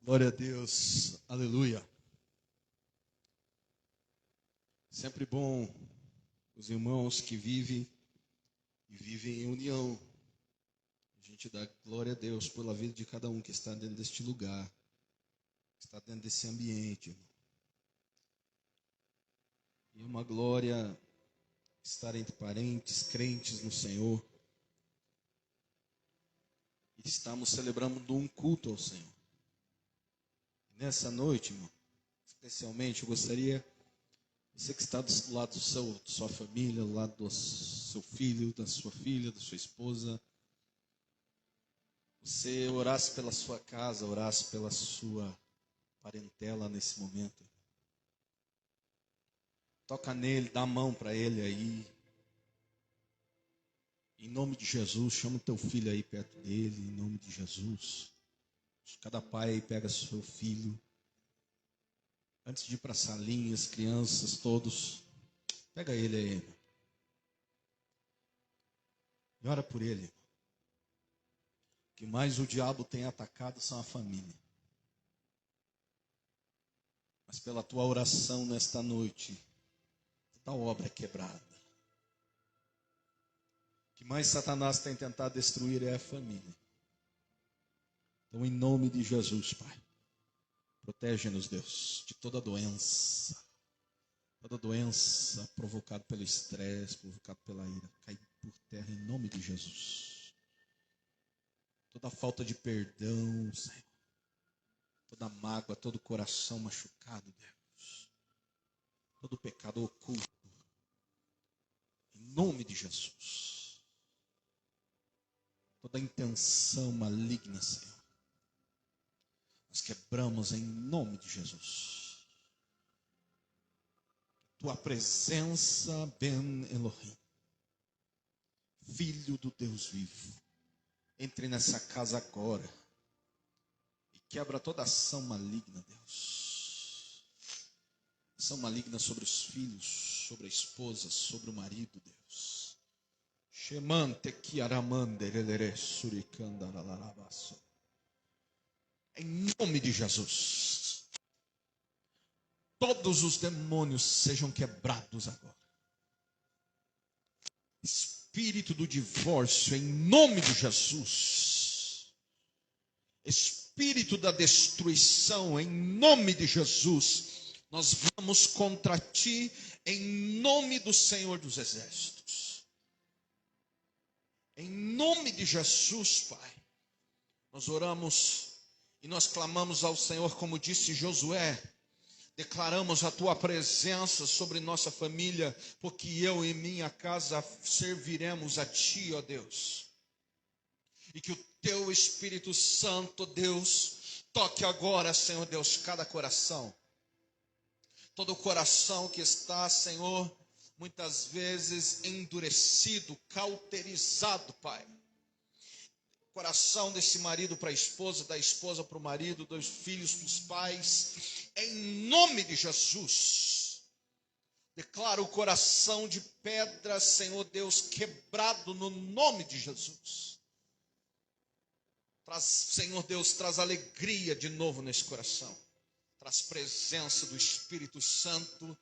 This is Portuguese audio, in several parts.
Glória a Deus, aleluia. Sempre bom os irmãos que vivem e vivem em união. A gente dá glória a Deus pela vida de cada um que está dentro deste lugar, que está dentro desse ambiente. E é uma glória estar entre parentes, crentes no Senhor. E estamos celebrando um culto ao Senhor. E nessa noite, irmão, especialmente eu gostaria, você que está do lado da sua família, do lado do seu filho, da sua filha, da sua esposa, você orasse pela sua casa, orasse pela sua parentela nesse momento. Toca nele, dá a mão para ele aí. Em nome de Jesus, chama o teu filho aí perto dele, em nome de Jesus. Cada pai aí pega seu filho. Antes de ir para a salinha, as crianças, todos, pega ele aí, irmão. E ora por ele. O que mais o diabo tem atacado são a família. Mas pela tua oração nesta noite, toda obra é quebrada. O que mais Satanás tem tentado destruir é a família. Então, em nome de Jesus, Pai, protege-nos, Deus, de toda doença provocada pelo estresse, provocada pela ira, cai por terra em nome de Jesus. Toda falta de perdão, Senhor, toda mágoa, todo coração machucado, Deus, todo pecado oculto, em nome de Jesus. Toda intenção maligna, Senhor, nós quebramos em nome de Jesus. Tua presença, Ben Elohim, Filho do Deus vivo, entre nessa casa agora e quebra toda ação maligna, Deus. Ação maligna sobre os filhos, sobre a esposa, sobre o marido, Deus. Shemante kiaramande relere surikanda lalalabaso. Em nome de Jesus, todos os demônios sejam quebrados agora. Espírito do divórcio, em nome de Jesus. Espírito da destruição, em nome de Jesus. Nós vamos contra ti, em nome do Senhor dos Exércitos. Em nome de Jesus, Pai. Nós oramos e nós clamamos ao Senhor, como disse Josué. Declaramos a tua presença sobre nossa família, porque eu e minha casa serviremos a ti, ó Deus. E que o teu Espírito Santo, Deus, toque agora, Senhor Deus, cada coração. Todo coração que está, Senhor, muitas vezes endurecido, cauterizado, Pai. Coração desse marido para a esposa, da esposa para o marido, dos filhos para os pais, em nome de Jesus. Declaro o coração de pedra, Senhor Deus, quebrado no nome de Jesus. Traz, Senhor Deus, traz alegria de novo nesse coração. Traz presença do Espírito Santo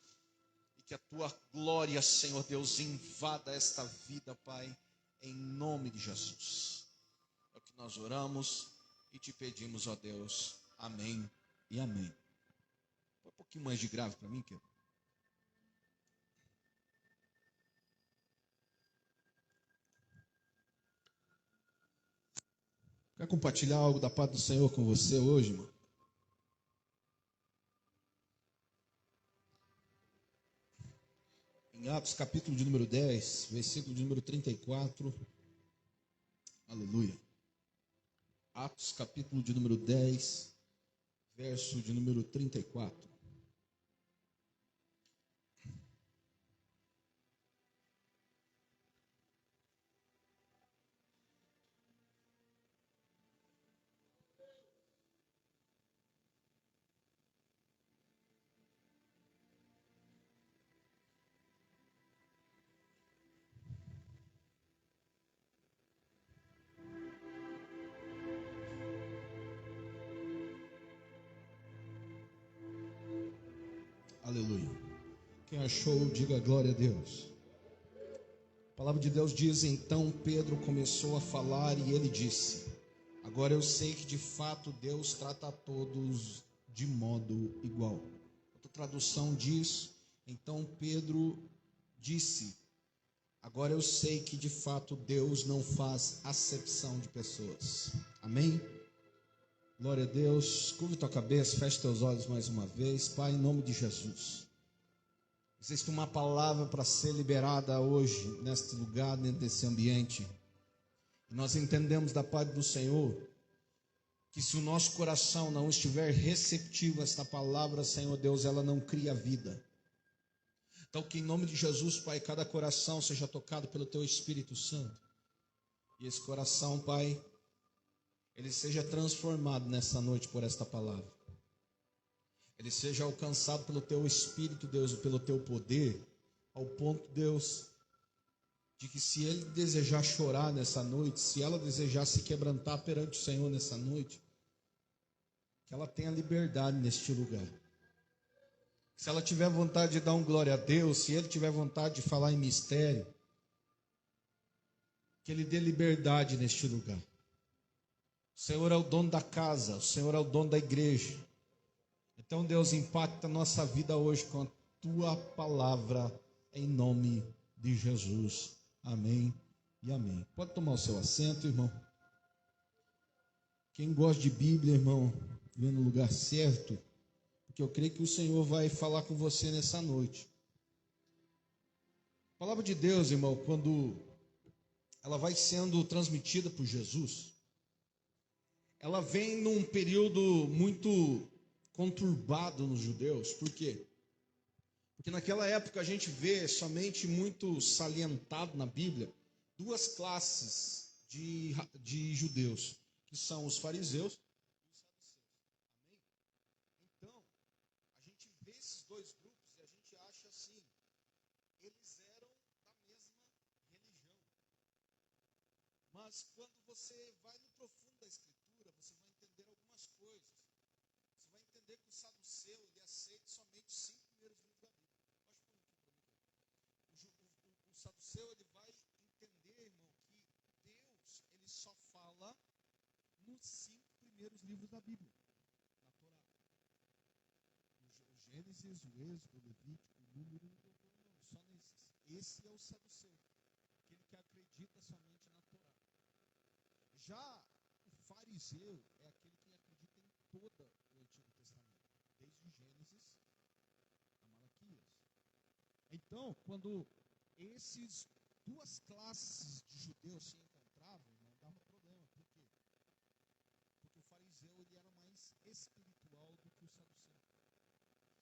e que a tua glória, Senhor Deus, invada esta vida, Pai, em nome de Jesus. É o que nós oramos e te pedimos, ó Deus. Amém e amém. Põe um pouquinho mais de grave para mim, querido. Quer compartilhar algo da paz do Senhor com você hoje, irmão? Em Atos, capítulo de número 10, versículo de número 34. Aleluia. Atos, capítulo de número 10, verso de número 34. Aleluia. Quem achou, diga glória a Deus. A palavra de Deus diz: então Pedro começou a falar e ele disse: agora eu sei que de fato Deus trata a todos de modo igual. Outra tradução diz: então Pedro disse: agora eu sei que de fato Deus não faz acepção de pessoas. Amém? Glória a Deus. Curve tua cabeça, feche teus olhos mais uma vez. Pai, em nome de Jesus, existe uma palavra para ser liberada hoje, neste lugar, dentro desse ambiente. Nós entendemos da parte do Senhor que se o nosso coração não estiver receptivo a esta palavra, Senhor Deus, ela não cria vida. Então que em nome de Jesus, Pai, cada coração seja tocado pelo Teu Espírito Santo. E esse coração, Pai, ele seja transformado nessa noite por esta palavra. Ele seja alcançado pelo Teu Espírito, Deus, e pelo Teu poder, ao ponto, Deus, de que se ele desejar chorar nessa noite, se ela desejar se quebrantar perante o Senhor nessa noite, que ela tenha liberdade neste lugar. Se ela tiver vontade de dar um glória a Deus, se ele tiver vontade de falar em mistério, que ele dê liberdade neste lugar. O Senhor é o dono da casa, o Senhor é o dono da igreja. Então, Deus, impacta a nossa vida hoje com a Tua palavra, em nome de Jesus. Amém e amém. Pode tomar o seu assento, irmão. Quem gosta de Bíblia, irmão, vem no lugar certo, porque eu creio que o Senhor vai falar com você nessa noite. A palavra de Deus, irmão, quando ela vai sendo transmitida por Jesus, ela vem num período muito conturbado nos judeus. Por quê? Porque naquela época a gente vê somente muito salientado na Bíblia duas classes de judeus, que são os fariseus e os saduceus. Amém? Então, a gente vê esses dois grupos e a gente acha assim, eles eram da mesma religião. Mas quando você vai no profundo da Escritura, você vai entender algumas coisas. Você vai entender que o saduceu, ele aceita somente os 5 primeiros livros da Bíblia. Pode pôr aqui para mim. O saduceu, ele vai entender, irmão, que Deus, ele só fala nos 5 primeiros livros da Bíblia, na Torá. O Gênesis, o Êxodo, o Levítico, o Número, não, só nesses. Esse é o saduceu, aquele que acredita somente na Torá. Já o fariseu é aquele que acredita em todo o Antigo Testamento, desde Gênesis a Malaquias. Então, quando esses duas classes de judeus se encontravam, não dava problema. Por quê? Porque o fariseu ele era mais espiritual do que o saduceu.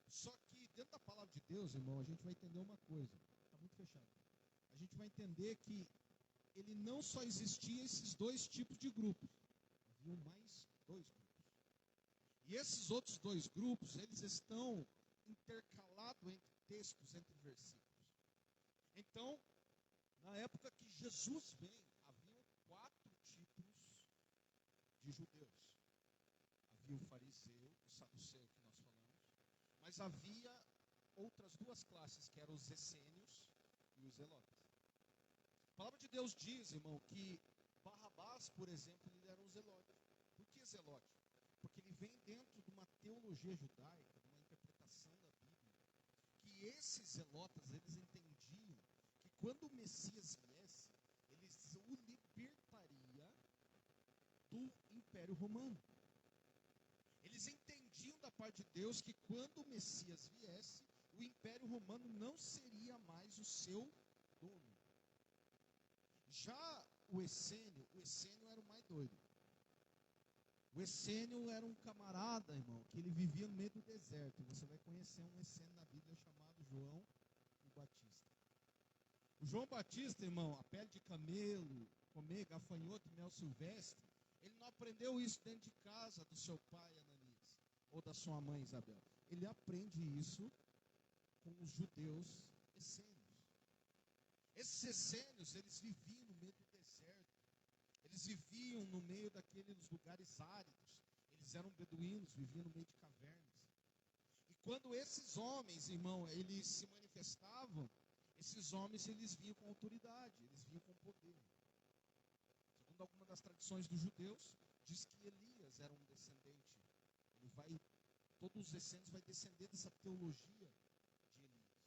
Só que dentro da palavra de Deus, irmão, a gente vai entender uma coisa. Está muito fechado. A gente vai entender que ele não só existia esses dois tipos de grupos. Haviam mais dois grupos. E esses outros dois grupos, eles estão intercalados entre textos, entre versículos. Então, na época que Jesus vem, haviam 4 tipos de judeus. Havia o fariseu, o saduceu que nós falamos, mas havia outras duas classes, que eram os essênios e os zelotes. A palavra de Deus diz, irmão, que Barrabás, por exemplo, ele era um zelote. Por que zelote? Porque ele vem dentro de uma teologia judaica, de uma interpretação da Bíblia, que esses zelotas, eles entendiam que quando o Messias viesse, eles o libertaria do Império Romano. Eles entendiam da parte de Deus que quando o Messias viesse, o Império Romano não seria mais o seu dono. Já o essênio era o mais doido. O essênio era um camarada, irmão, que ele vivia no meio do deserto. Você vai conhecer um essênio na Bíblia chamado João o Batista. O João Batista, irmão, a pele de camelo, comer gafanhoto, mel silvestre, ele não aprendeu isso dentro de casa do seu pai, Ananias, ou da sua mãe, Isabel. Ele aprende isso com os judeus essênios. Esses essênios, eles viviam no meio do deserto. Eles viviam no meio daqueles lugares áridos. Eles eram beduínos, viviam no meio de cavernas. E quando esses homens, irmão, eles se manifestavam, esses homens, eles vinham com autoridade, eles vinham com poder. Segundo alguma das tradições dos judeus, diz que Elias era um descendente. Todos os descendentes vai descender dessa teologia de Elias.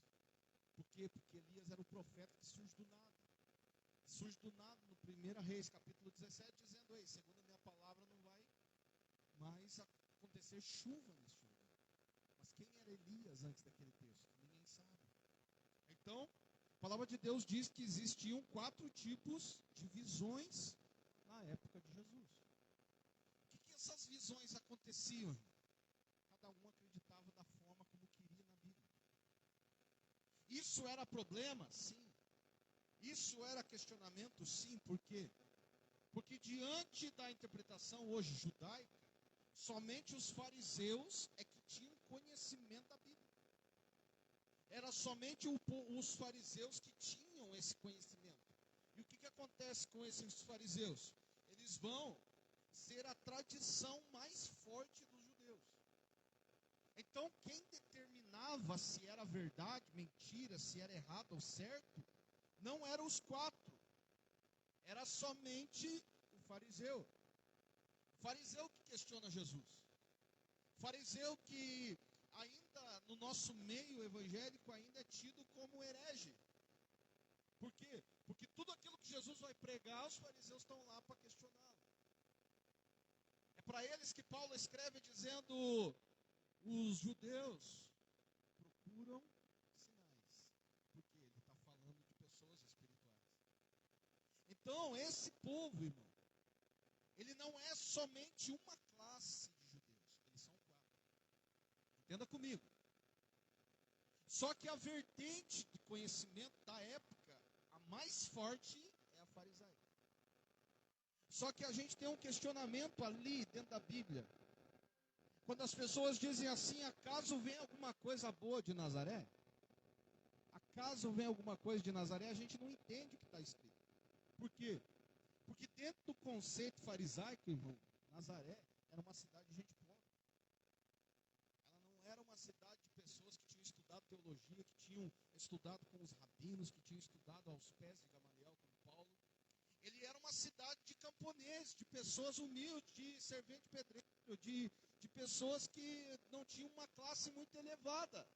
Por quê? Porque Elias era o profeta que surge do nada. Surge do nada no 1 Reis, capítulo 17, dizendo: ei, segundo a minha palavra, não vai mais acontecer chuva neste lugar. Mas quem era Elias antes daquele texto? Ninguém sabe. Então, a palavra de Deus diz que existiam 4 tipos de visões na época de Jesus. O que essas visões aconteciam? Cada um acreditava da forma como queria na Bíblia. Isso era problema? Sim. Isso era questionamento? Sim. Por quê? Porque diante da interpretação hoje judaica, somente os fariseus é que tinham conhecimento da Bíblia. Era somente os fariseus que tinham esse conhecimento. E o que acontece com esses fariseus? Eles vão ser a tradição mais forte dos judeus. Então, quem determinava se era verdade, mentira, se era errado ou certo, não eram os 4. Era somente o fariseu. O fariseu que questiona Jesus. O fariseu que ainda no nosso meio evangélico ainda é tido como herege. Por quê? Porque tudo aquilo que Jesus vai pregar, os fariseus estão lá para questioná-lo. É para eles que Paulo escreve dizendo: os judeus procuram sinais, porque ele está falando de pessoas espirituais. Então, esse povo, irmão, ele não é somente uma classe de judeus, eles são 4. Entenda comigo. Só que a vertente de conhecimento da época, a mais forte, é a farisaica. Só que a gente tem um questionamento ali dentro da Bíblia. Quando as pessoas dizem assim: acaso vem alguma coisa boa de Nazaré? Acaso vem alguma coisa de Nazaré? A gente não entende o que está escrito. Por quê? Porque dentro do conceito farisaico, irmão, Nazaré era uma cidade de gente pobre. Ela não era uma cidade de pessoas que tinham estudado teologia, que tinham estudado com os rabinos, que tinham estudado aos pés de Gamaliel, como Paulo. Ele era uma cidade de camponeses, de pessoas humildes, de servente pedreiro, de pessoas que não tinham uma classe muito elevada.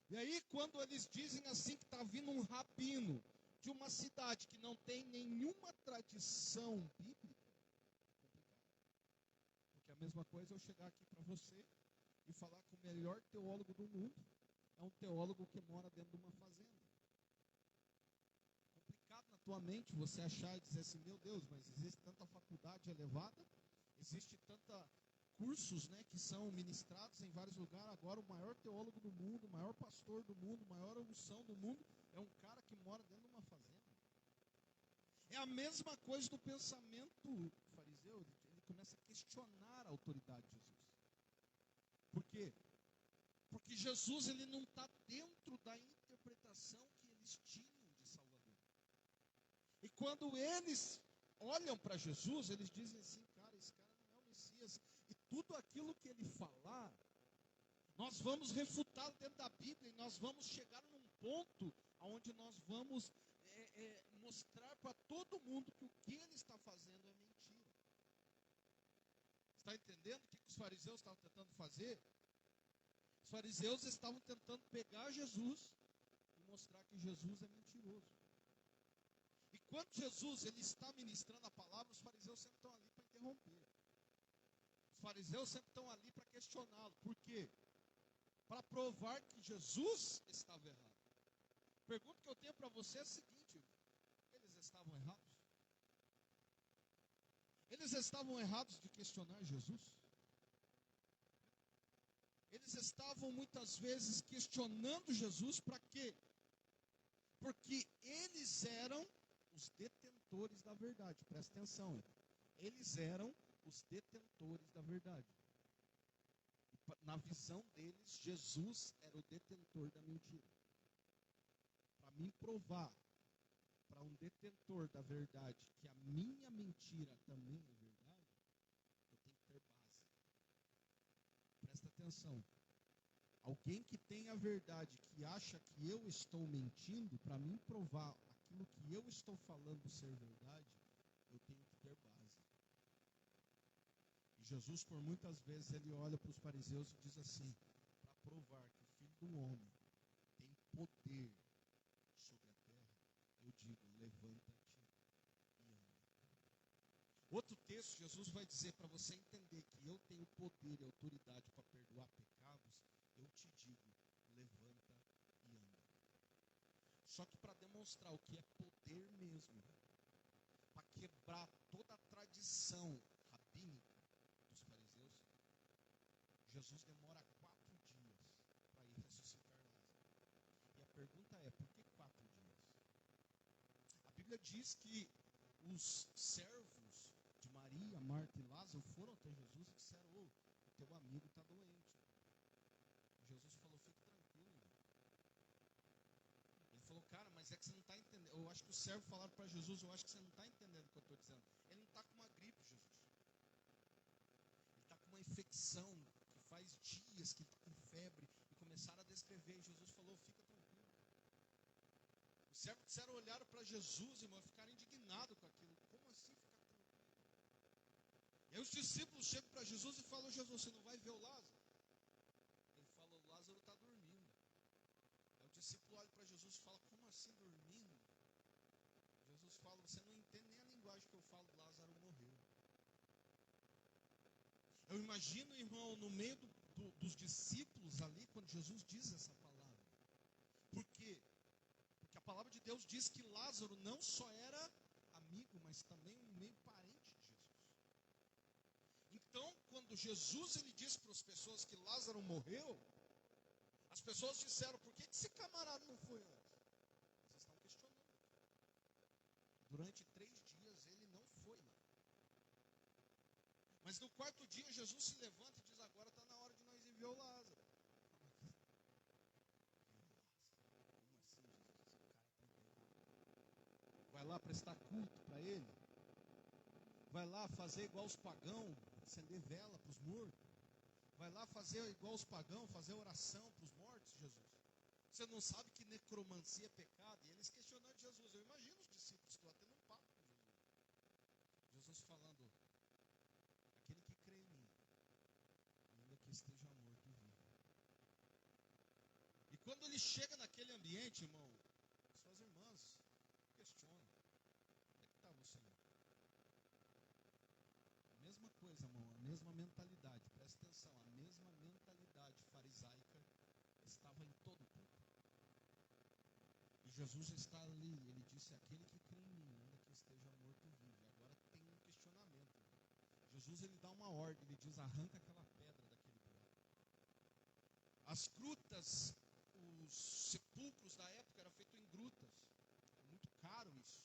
E aí, quando eles dizem assim que está vindo um rabino de uma cidade que não tem nenhuma tradição bíblica, é complicado. Porque a mesma coisa é eu chegar aqui para você e falar que o melhor teólogo do mundo é um teólogo que mora dentro de uma fazenda. Complicado na tua mente você achar e dizer assim: meu Deus, mas existe tanta faculdade elevada, existe tanta cursos, né, que são ministrados em vários lugares. Agora o maior teólogo do mundo, o maior pastor do mundo, a maior unção do mundo é um cara que mora dentro de uma fazenda. É a mesma coisa do pensamento fariseu. Ele começa a questionar a autoridade de Jesus. Por quê? Porque Jesus, ele não está dentro da interpretação que eles tinham de Salvador. E quando eles olham para Jesus, eles dizem assim: cara, esse cara não é o Messias. E tudo aquilo que ele falar, nós vamos refutar dentro da Bíblia, e nós vamos chegar num ponto onde nós vamos mostrar para todo mundo que o que ele está fazendo é mentira. Está entendendo o que os fariseus estavam tentando fazer? Os fariseus estavam tentando pegar Jesus e mostrar que Jesus é mentiroso. E quando Jesus ele está ministrando a palavra, os fariseus sempre estão ali para interromper. Os fariseus sempre estão ali para questioná-lo. Por quê? Para provar que Jesus estava errado. A pergunta que eu tenho para você é a seguinte: eles estavam errados? Eles estavam errados de questionar Jesus? Eles estavam muitas vezes questionando Jesus para quê? Porque eles eram os detentores da verdade. Presta atenção. Eles eram os detentores da verdade. Na visão deles, Jesus era o detentor da mentira. Para mim provar para um detentor da verdade que a minha mentira também é verdade, eu tenho que ter base. Presta atenção. Alguém que tem a verdade, que acha que eu estou mentindo, para mim provar aquilo que eu estou falando ser verdade, eu tenho que ter base. E Jesus, por muitas vezes, ele olha para os fariseus e diz assim, para provar que o Filho do Homem tem poder sobre a terra, eu digo, levanta-te e anda. Outro texto, Jesus vai dizer, para você entender que eu tenho poder e autoridade para perdoar pecados, eu te digo, levanta e anda. Só que para demonstrar o que é poder mesmo, para quebrar toda a tradição rabínica dos fariseus, Jesus demora 4 dias para ir ressuscitar Lázaro. E a pergunta é, por que 4 dias? A Bíblia diz que os servos de Maria, Marta e Lázaro foram até Jesus e disseram, o teu amigo está doente. E Jesus falou, fique tranquilo, irmão. Ele falou, cara, mas é que você não está entendendo. Eu acho que os servos falaram para Jesus, eu acho que você não está entendendo o que eu estou dizendo. Ele não está com uma gripe, Jesus. Ele está com uma infecção que faz dias que ele está com febre. E começaram a descrever. E Jesus falou, fica tranquilo. Os servos disseram, olharam para Jesus, irmão, e ficaram indignados com aquilo. Como assim ficar tranquilo? E aí os discípulos chegam para Jesus e falam, Jesus, você não vai ver o Lázaro? Ele falou, Lázaro está dormindo. Aí o discípulo olha para Jesus e fala, como assim dormindo? Jesus fala, você não entende nem a linguagem que eu falo, Lázaro morreu. Eu imagino, irmão, no meio dos discípulos ali, quando Jesus diz essa palavra. Por quê? Porque a palavra de Deus diz que Lázaro não só era amigo, mas também um meio parente de Jesus. Então, quando Jesus ele disse para as pessoas que Lázaro morreu, as pessoas disseram, por que esse camarada não foi antes? Vocês estão questionando. Durante 3 dias ele não foi lá. Mas no 4º dia Jesus se levanta e diz, agora está na hora de nós enviar o Lázaro. Como assim, Jesus? Esse cara está entendendo. Vai lá prestar culto para ele? Vai lá fazer igual os pagãos, acender vela para os mortos? Vai lá fazer igual os pagãos, fazer oração para os mortos, Jesus? Você não sabe que necromancia é pecado? E eles questionando Jesus. Eu imagino os discípulos, estou tendo um papo com Jesus. Jesus falando, aquele que crê em mim, ainda que esteja morto, vive. E quando ele chega naquele ambiente, irmão, suas irmãs questionam, onde é que estava o Senhor? A mesma coisa, irmão, a mesma mentalidade, presta atenção, a mesma mentalidade farisaica estava em todo o povo. E Jesus está ali, ele disse, aquele que crê em mim, ainda que esteja morto, vive. Agora tem um questionamento. Jesus ele dá uma ordem, ele diz, arranca aquela pedra daquele buraco. As grutas, os sepulcros da época eram feitos em grutas. É muito caro isso.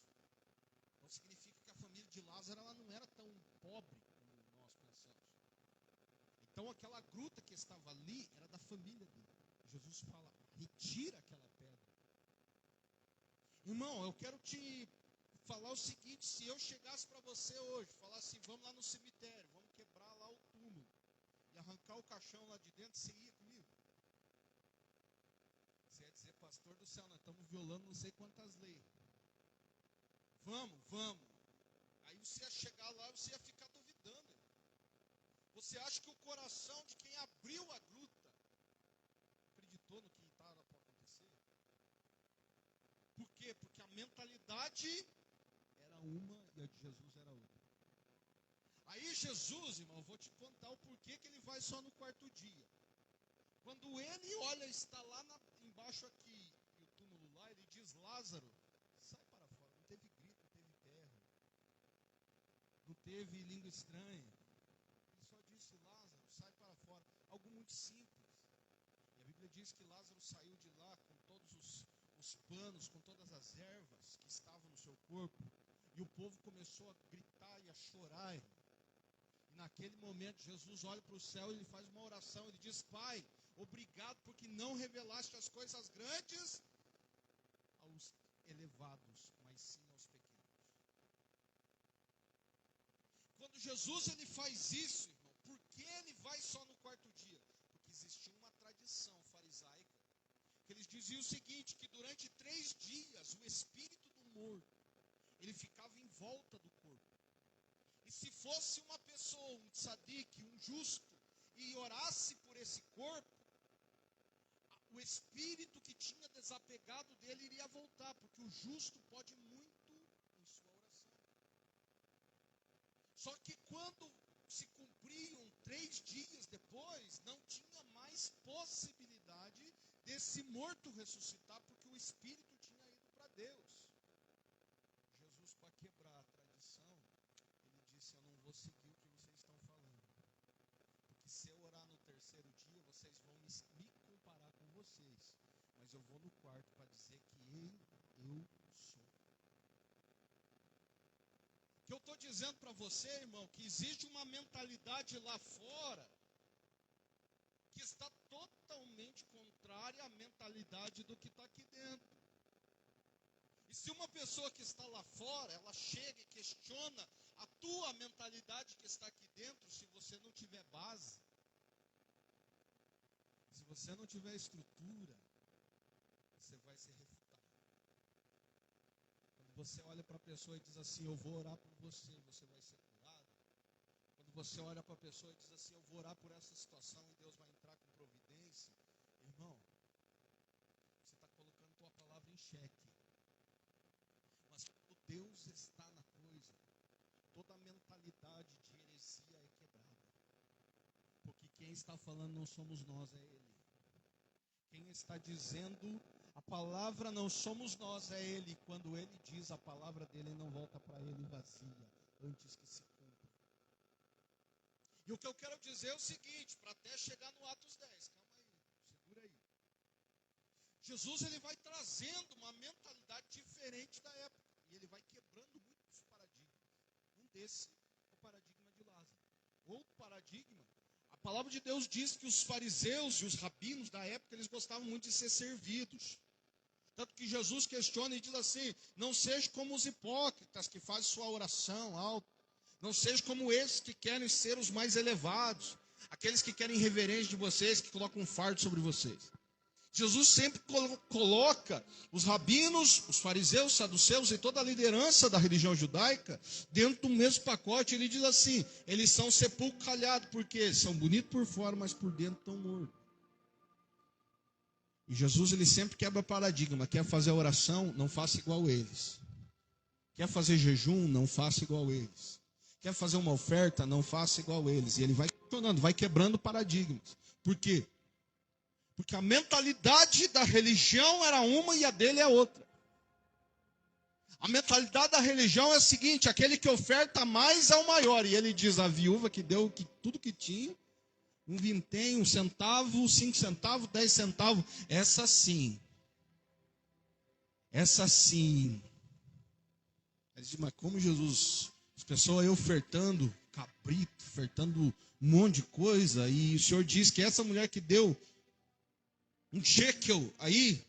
Então significa que a família de Lázaro ela não era tão pobre como nós pensamos. Então aquela gruta que estava ali era da família dele. Jesus fala, retira aquela pedra. Irmão, eu quero te falar o seguinte, se eu chegasse para você hoje, falar assim, vamos lá no cemitério, vamos quebrar lá o túmulo e arrancar o caixão lá de dentro, você ia comigo? Você ia dizer, pastor do céu, nós estamos violando não sei quantas leis. Vamos. Aí você ia chegar lá e você ia ficar duvidando. Você acha que o coração de quem abriu a gruta acreditou no que estava para acontecer? Por quê? Porque a mentalidade era uma e a de Jesus era outra. Aí Jesus, irmão, eu vou te contar o porquê que ele vai só no 4º dia. Quando ele olha, está lá embaixo aqui, e o túmulo lá, ele diz, Lázaro, sai para fora. Não teve grito, não teve berro. Não teve língua estranha. Ele só disse, Lázaro, sai para fora. Algo muito simples. E a Bíblia diz que Lázaro saiu de lá com todos os panos, com todas as ervas que estavam no seu corpo. E o povo começou a gritar e a chorar. E naquele momento Jesus olha para o céu e ele faz uma oração. Ele diz, Pai, obrigado porque não revelaste as coisas grandes aos elevados, mas sim aos pequenos. Quando Jesus ele faz isso, irmão, por que ele vai só no 4º dia? Porque existia uma tradição que eles diziam o seguinte, que durante 3 dias o espírito do morto, ele ficava em volta do corpo. E se fosse uma pessoa, um tzadik, um justo, e orasse por esse corpo, o espírito que tinha desapegado dele iria voltar, porque o justo pode muito em sua oração. Só que quando se cumpriam 3 dias depois, não tinha mais possibilidade desse morto ressuscitar, porque o espírito tinha ido para Deus. Jesus, para quebrar a tradição, ele disse, eu não vou seguir o que vocês estão falando. Porque se eu orar no 3º dia, vocês vão me comparar com vocês. Mas eu vou no quarto para dizer que eu sou. O que eu estou dizendo para você, irmão, que existe uma mentalidade lá fora que está totalmente contrária à mentalidade do que está aqui dentro. E se uma pessoa que está lá fora, ela chega e questiona a tua mentalidade que está aqui dentro, se você não tiver base, se você não tiver estrutura, você vai ser refutado. Quando você olha para a pessoa e diz assim, eu vou orar por você, você vai ser curado. Quando você olha para a pessoa e diz assim, eu vou orar por essa situação e Deus vai entrar com providência, irmão, você está colocando tua palavra em xeque. Mas quando Deus está na coisa, toda a mentalidade de heresia é quebrada. Porque quem está falando não somos nós, é Ele. Quem está dizendo a palavra não somos nós, é Ele. Quando Ele diz a palavra dele, não volta para Ele vazia, antes que se cumpra. E o que eu quero dizer é o seguinte, para até chegar no Atos 10, calma aí, segura aí. Jesus, ele vai trazendo uma mentalidade diferente da época. E ele vai quebrando muitos paradigmas. Um desses é o paradigma de Lázaro. Outro paradigma, a palavra de Deus diz que os fariseus e os rabinos da época, eles gostavam muito de ser servidos. Tanto que Jesus questiona e diz assim, não seja como os hipócritas que fazem sua oração alta. Não seja como esses que querem ser os mais elevados. Aqueles que querem reverência de vocês, que colocam um fardo sobre vocês. Jesus sempre coloca os rabinos, os fariseus, os saduceus e toda a liderança da religião judaica dentro do mesmo pacote. Ele diz assim, eles são sepulcro calhado, porque são bonitos por fora, mas por dentro estão mortos. E Jesus, ele sempre quebra paradigma. Quer fazer oração, não faça igual eles. Quer fazer jejum, não faça igual eles. Quer fazer uma oferta, não faça igual eles. E ele vai questionando, vai quebrando paradigmas. Por quê? Porque a mentalidade da religião era uma e a dele é outra. A mentalidade da religião é a seguinte, aquele que oferta mais é o maior. E ele diz, a viúva que deu tudo que tinha, um vintém, 1 centavo, 5 centavos, 10 centavos. Essa sim. Essa sim. Ele diz, mas como Jesus, as pessoas aí ofertando cabrito, ofertando um monte de coisa, e o Senhor diz que essa mulher que deu um shekel aí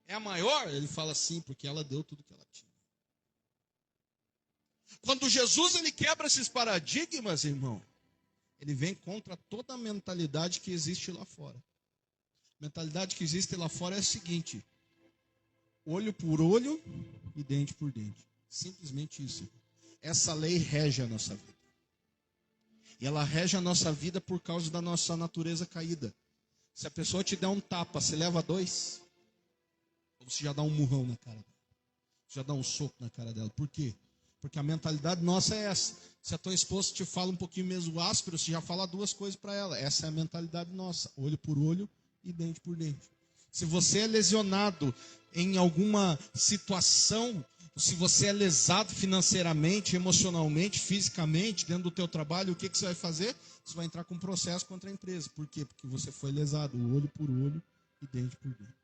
é a maior? Ele fala assim, porque ela deu tudo que ela tinha. Quando Jesus ele quebra esses paradigmas, irmão, ele vem contra toda a mentalidade que existe lá fora. A mentalidade que existe lá fora é a seguinte, olho por olho e dente por dente. Simplesmente isso. Essa lei rege a nossa vida. E ela rege a nossa vida por causa da nossa natureza caída. Se a pessoa te der um tapa, você leva 2? Ou você já dá um murrão na cara dela? Você já dá um soco na cara dela. Por quê? Porque a mentalidade nossa é essa. Se a tua esposa te fala um pouquinho mesmo áspero, você já fala 2 coisas para ela. Essa é a mentalidade nossa. Olho por olho e dente por dente. Se você é lesionado em alguma situação, se você é lesado financeiramente, emocionalmente, fisicamente, dentro do teu trabalho, o que você vai fazer? Você vai entrar com um processo contra a empresa. Por quê? Porque você foi lesado, olho por olho e dente por dente.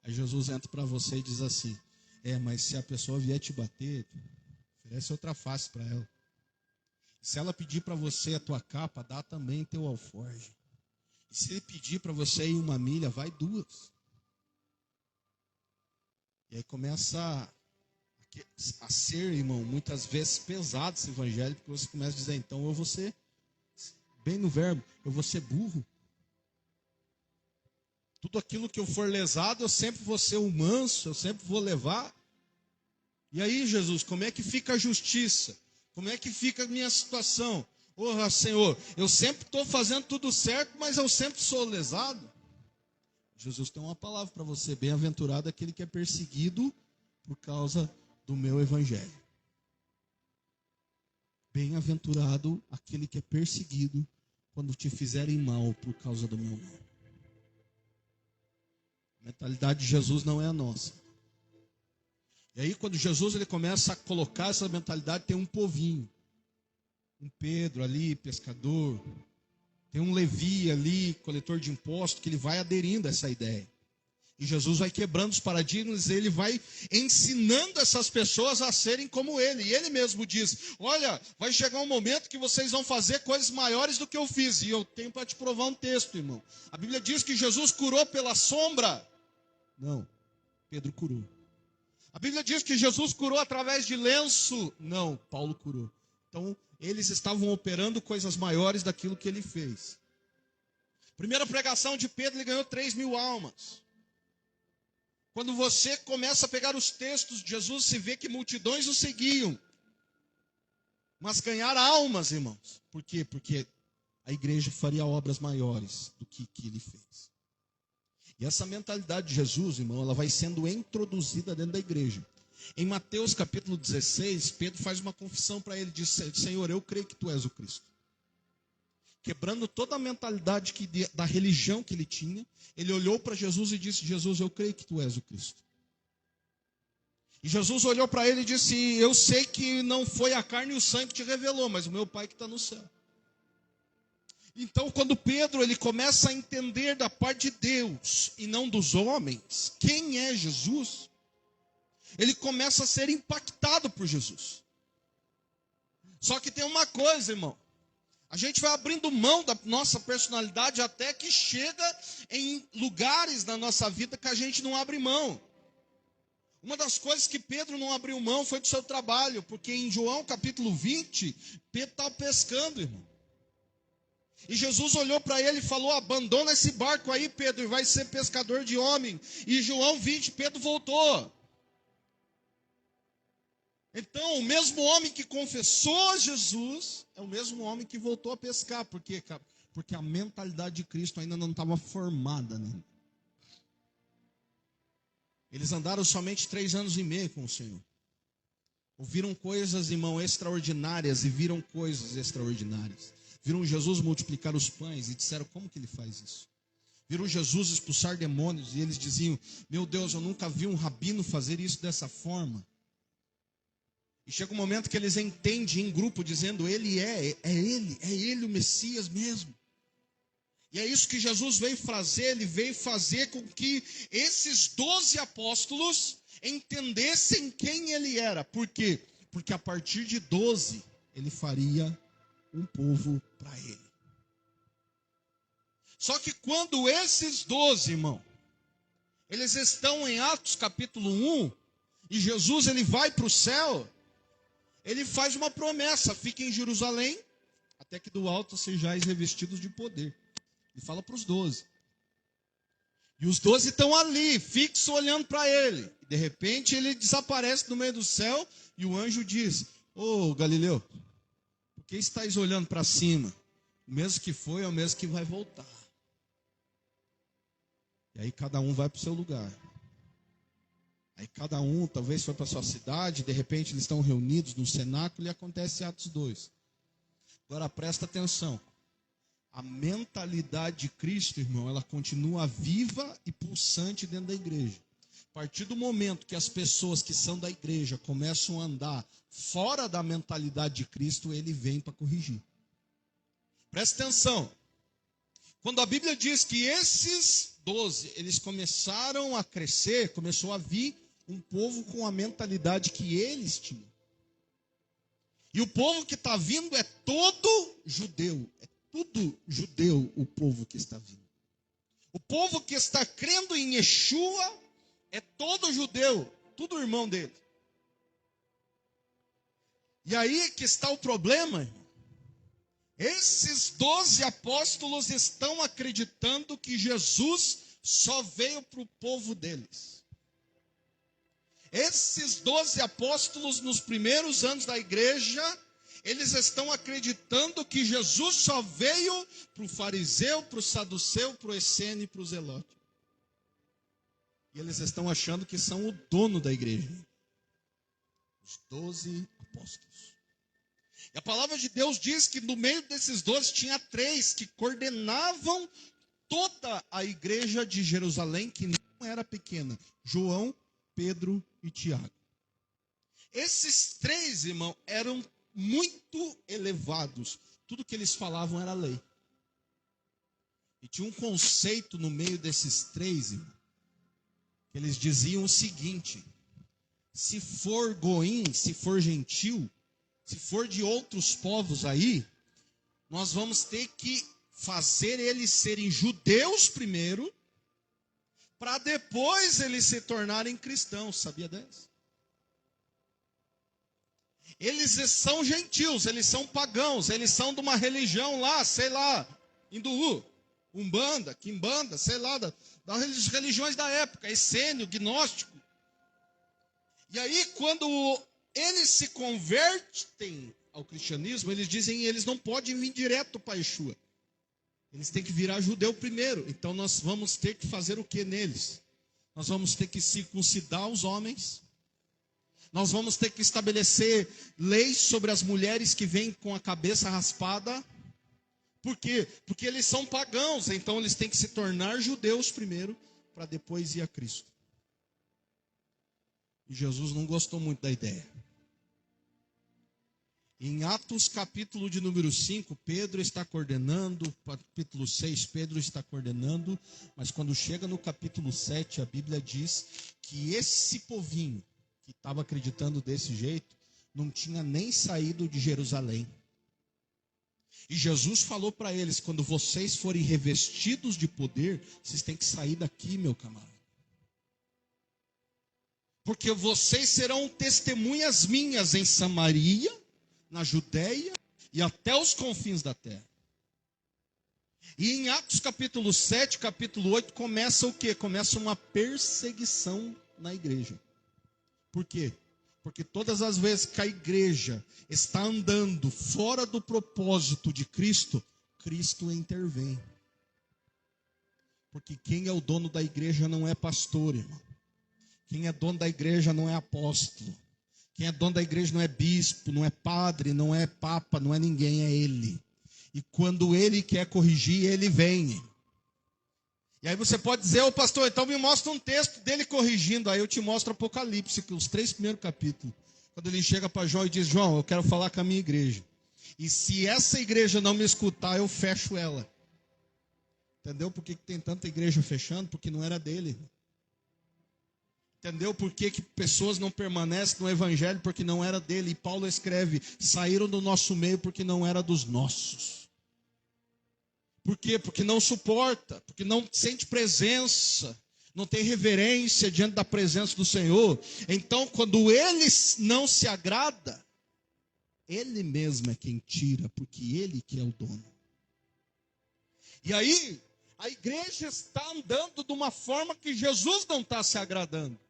Aí Jesus entra para você e diz assim, mas se a pessoa vier te bater, oferece outra face para ela. Se ela pedir para você a tua capa, dá também teu alforje. E se ele pedir para você ir 1 milha, vai 2. E aí começa a ser, irmão, muitas vezes pesado esse evangelho, porque você começa a dizer, então eu vou ser, bem no verbo, eu vou ser burro. Tudo aquilo que eu for lesado, eu sempre vou ser o manso, eu sempre vou levar. E aí, Jesus, como é que fica a justiça? Como é que fica a minha situação? Oh, Senhor, eu sempre estou fazendo tudo certo, mas eu sempre sou lesado. Jesus tem uma palavra para você: bem-aventurado aquele que é perseguido por causa do meu evangelho. Bem-aventurado aquele que é perseguido quando te fizerem mal por causa do meu nome. A mentalidade de Jesus não é a nossa. E aí, quando Jesus ele começa a colocar essa mentalidade, tem um povinho. Um Pedro ali, pescador. Tem um Levi ali, coletor de impostos, que ele vai aderindo a essa ideia. E Jesus vai quebrando os paradigmas, ele vai ensinando essas pessoas a serem como ele. E ele mesmo diz: olha, vai chegar um momento que vocês vão fazer coisas maiores do que eu fiz. E eu tenho para te provar um texto, irmão. A Bíblia diz que Jesus curou pela sombra. Não, Pedro curou. A Bíblia diz que Jesus curou através de lenço. Não, Paulo curou. Então, eles estavam operando coisas maiores daquilo que ele fez. Primeira pregação de Pedro, ele ganhou 3.000 almas. Quando você começa a pegar os textos de Jesus, se vê que multidões o seguiam. Mas ganhar almas, irmãos. Por quê? Porque a igreja faria obras maiores do que ele fez. E essa mentalidade de Jesus, irmão, ela vai sendo introduzida dentro da igreja. Em Mateus capítulo 16, Pedro faz uma confissão para ele, diz: Senhor, eu creio que tu és o Cristo. Quebrando toda a mentalidade da religião que ele tinha, ele olhou para Jesus e disse: Jesus, eu creio que tu és o Cristo. E Jesus olhou para ele e disse: eu sei que não foi a carne e o sangue que te revelou, mas o meu Pai que está no céu. Então, quando Pedro ele começa a entender da parte de Deus e não dos homens, quem é Jesus, ele começa a ser impactado por Jesus. Só que tem uma coisa, irmão. A gente vai abrindo mão da nossa personalidade até que chega em lugares da nossa vida que a gente não abre mão. Uma das coisas que Pedro não abriu mão foi do seu trabalho, porque em João capítulo 20, Pedro estava pescando, irmão. E Jesus olhou para ele e falou: abandona esse barco aí, Pedro, e vai ser pescador de homem. E João 20, Pedro voltou. Então, o mesmo homem que confessou Jesus é o mesmo homem que voltou a pescar. Por quê? Porque a mentalidade de Cristo ainda não estava formada nele. Eles andaram somente 3 anos e meio com o Senhor. Ouviram coisas, irmão, extraordinárias e viram coisas extraordinárias. Viram Jesus multiplicar os pães e disseram: como que ele faz isso? Viram Jesus expulsar demônios e eles diziam: meu Deus, eu nunca vi um rabino fazer isso dessa forma. E chega um momento que eles entendem em grupo, dizendo: ele é ele o Messias mesmo. E é isso que Jesus veio fazer, ele veio fazer com que esses 12 apóstolos entendessem quem ele era. Por quê? Porque a partir de 12, ele faria um povo para ele. Só que quando esses 12, irmão, eles estão em Atos capítulo 1, e Jesus ele vai para o céu, ele faz uma promessa: fiquem em Jerusalém, até que do alto sejais revestidos de poder. Ele fala para os 12. E os 12 estão ali, fixos, olhando para ele. E de repente ele desaparece no meio do céu, e o anjo diz: ô Galileu, por que estáis olhando para cima? O mesmo que foi é o mesmo que vai voltar. E aí cada um vai para o seu lugar. Aí cada um talvez foi para a sua cidade, de repente eles estão reunidos no cenáculo e acontece Atos 2. Agora presta atenção. A mentalidade de Cristo, irmão, ela continua viva e pulsante dentro da igreja. A partir do momento que as pessoas que são da igreja começam a andar fora da mentalidade de Cristo, ele vem para corrigir. Presta atenção. Quando a Bíblia diz que esses 12, eles começaram a crescer, começou a vir um povo com a mentalidade que eles tinham. E o povo que está vindo é todo judeu. É tudo judeu o povo que está vindo. O povo que está crendo em Yeshua é todo judeu, tudo irmão dele. E aí que está o problema, irmão. Esses 12 apóstolos estão acreditando que Jesus só veio para o povo deles. Esses 12 apóstolos, nos primeiros anos da igreja, eles estão acreditando que Jesus só veio para o fariseu, para o saduceu, para o essênio e para o zelote. E eles estão achando que são o dono da igreja. Os 12 apóstolos. E a palavra de Deus diz que no meio desses 12 tinha 3 que coordenavam toda a igreja de Jerusalém, que não era pequena: João, Pedro e Tiago. Esses 3, irmão, eram muito elevados. Tudo que eles falavam era lei. E tinha um conceito no meio desses 3, irmão, que eles diziam o seguinte: se for goim, se for gentil, se for de outros povos aí, nós vamos ter que fazer eles serem judeus primeiro, para depois eles se tornarem cristãos. Sabia dessa? Eles são gentios, eles são pagãos, eles são de uma religião lá, sei lá, hindu, umbanda, quimbanda, sei lá, das religiões da época, essênio, gnóstico. E aí, quando eles se convertem ao cristianismo, eles dizem que eles não podem vir direto para Yeshua. Eles têm que virar judeu primeiro. Então nós vamos ter que fazer o que neles? Nós vamos ter que circuncidar os homens. Nós vamos ter que estabelecer leis sobre as mulheres que vêm com a cabeça raspada. Por quê? Porque eles são pagãos. Então eles têm que se tornar judeus primeiro, para depois ir a Cristo. E Jesus não gostou muito da ideia. Em Atos capítulo de número 5, Pedro está coordenando, capítulo 6, Pedro está coordenando, mas quando chega no capítulo 7, a Bíblia diz que esse povinho, que estava acreditando desse jeito, não tinha nem saído de Jerusalém. E Jesus falou para eles: quando vocês forem revestidos de poder, vocês têm que sair daqui, meu camarada. Porque vocês serão testemunhas minhas em Samaria, na Judeia e até os confins da terra. E em Atos capítulo 7, capítulo 8, começa o quê? Começa uma perseguição na igreja. Por quê? Porque todas as vezes que a igreja está andando fora do propósito de Cristo, Cristo intervém. Porque quem é o dono da igreja não é pastor, irmão. Quem é dono da igreja não é apóstolo. Quem é dono da igreja não é bispo, não é padre, não é papa, não é ninguém, é ele. E quando ele quer corrigir, ele vem. E aí você pode dizer: ô pastor, então me mostra um texto dele corrigindo. Aí eu te mostro Apocalipse, que os 3 primeiros capítulos. Quando ele chega para João e diz: João, eu quero falar com a minha igreja. E se essa igreja não me escutar, eu fecho ela. Entendeu por que tem tanta igreja fechando? Porque não era dele. Entendeu por que pessoas não permanecem no evangelho? Porque não era dele. E Paulo escreve: saíram do nosso meio porque não era dos nossos. Por quê? Porque não suporta, porque não sente presença, não tem reverência diante da presença do Senhor. Então, quando ele não se agrada, ele mesmo é quem tira, porque ele que é o dono. E aí, a igreja está andando de uma forma que Jesus não está se agradando.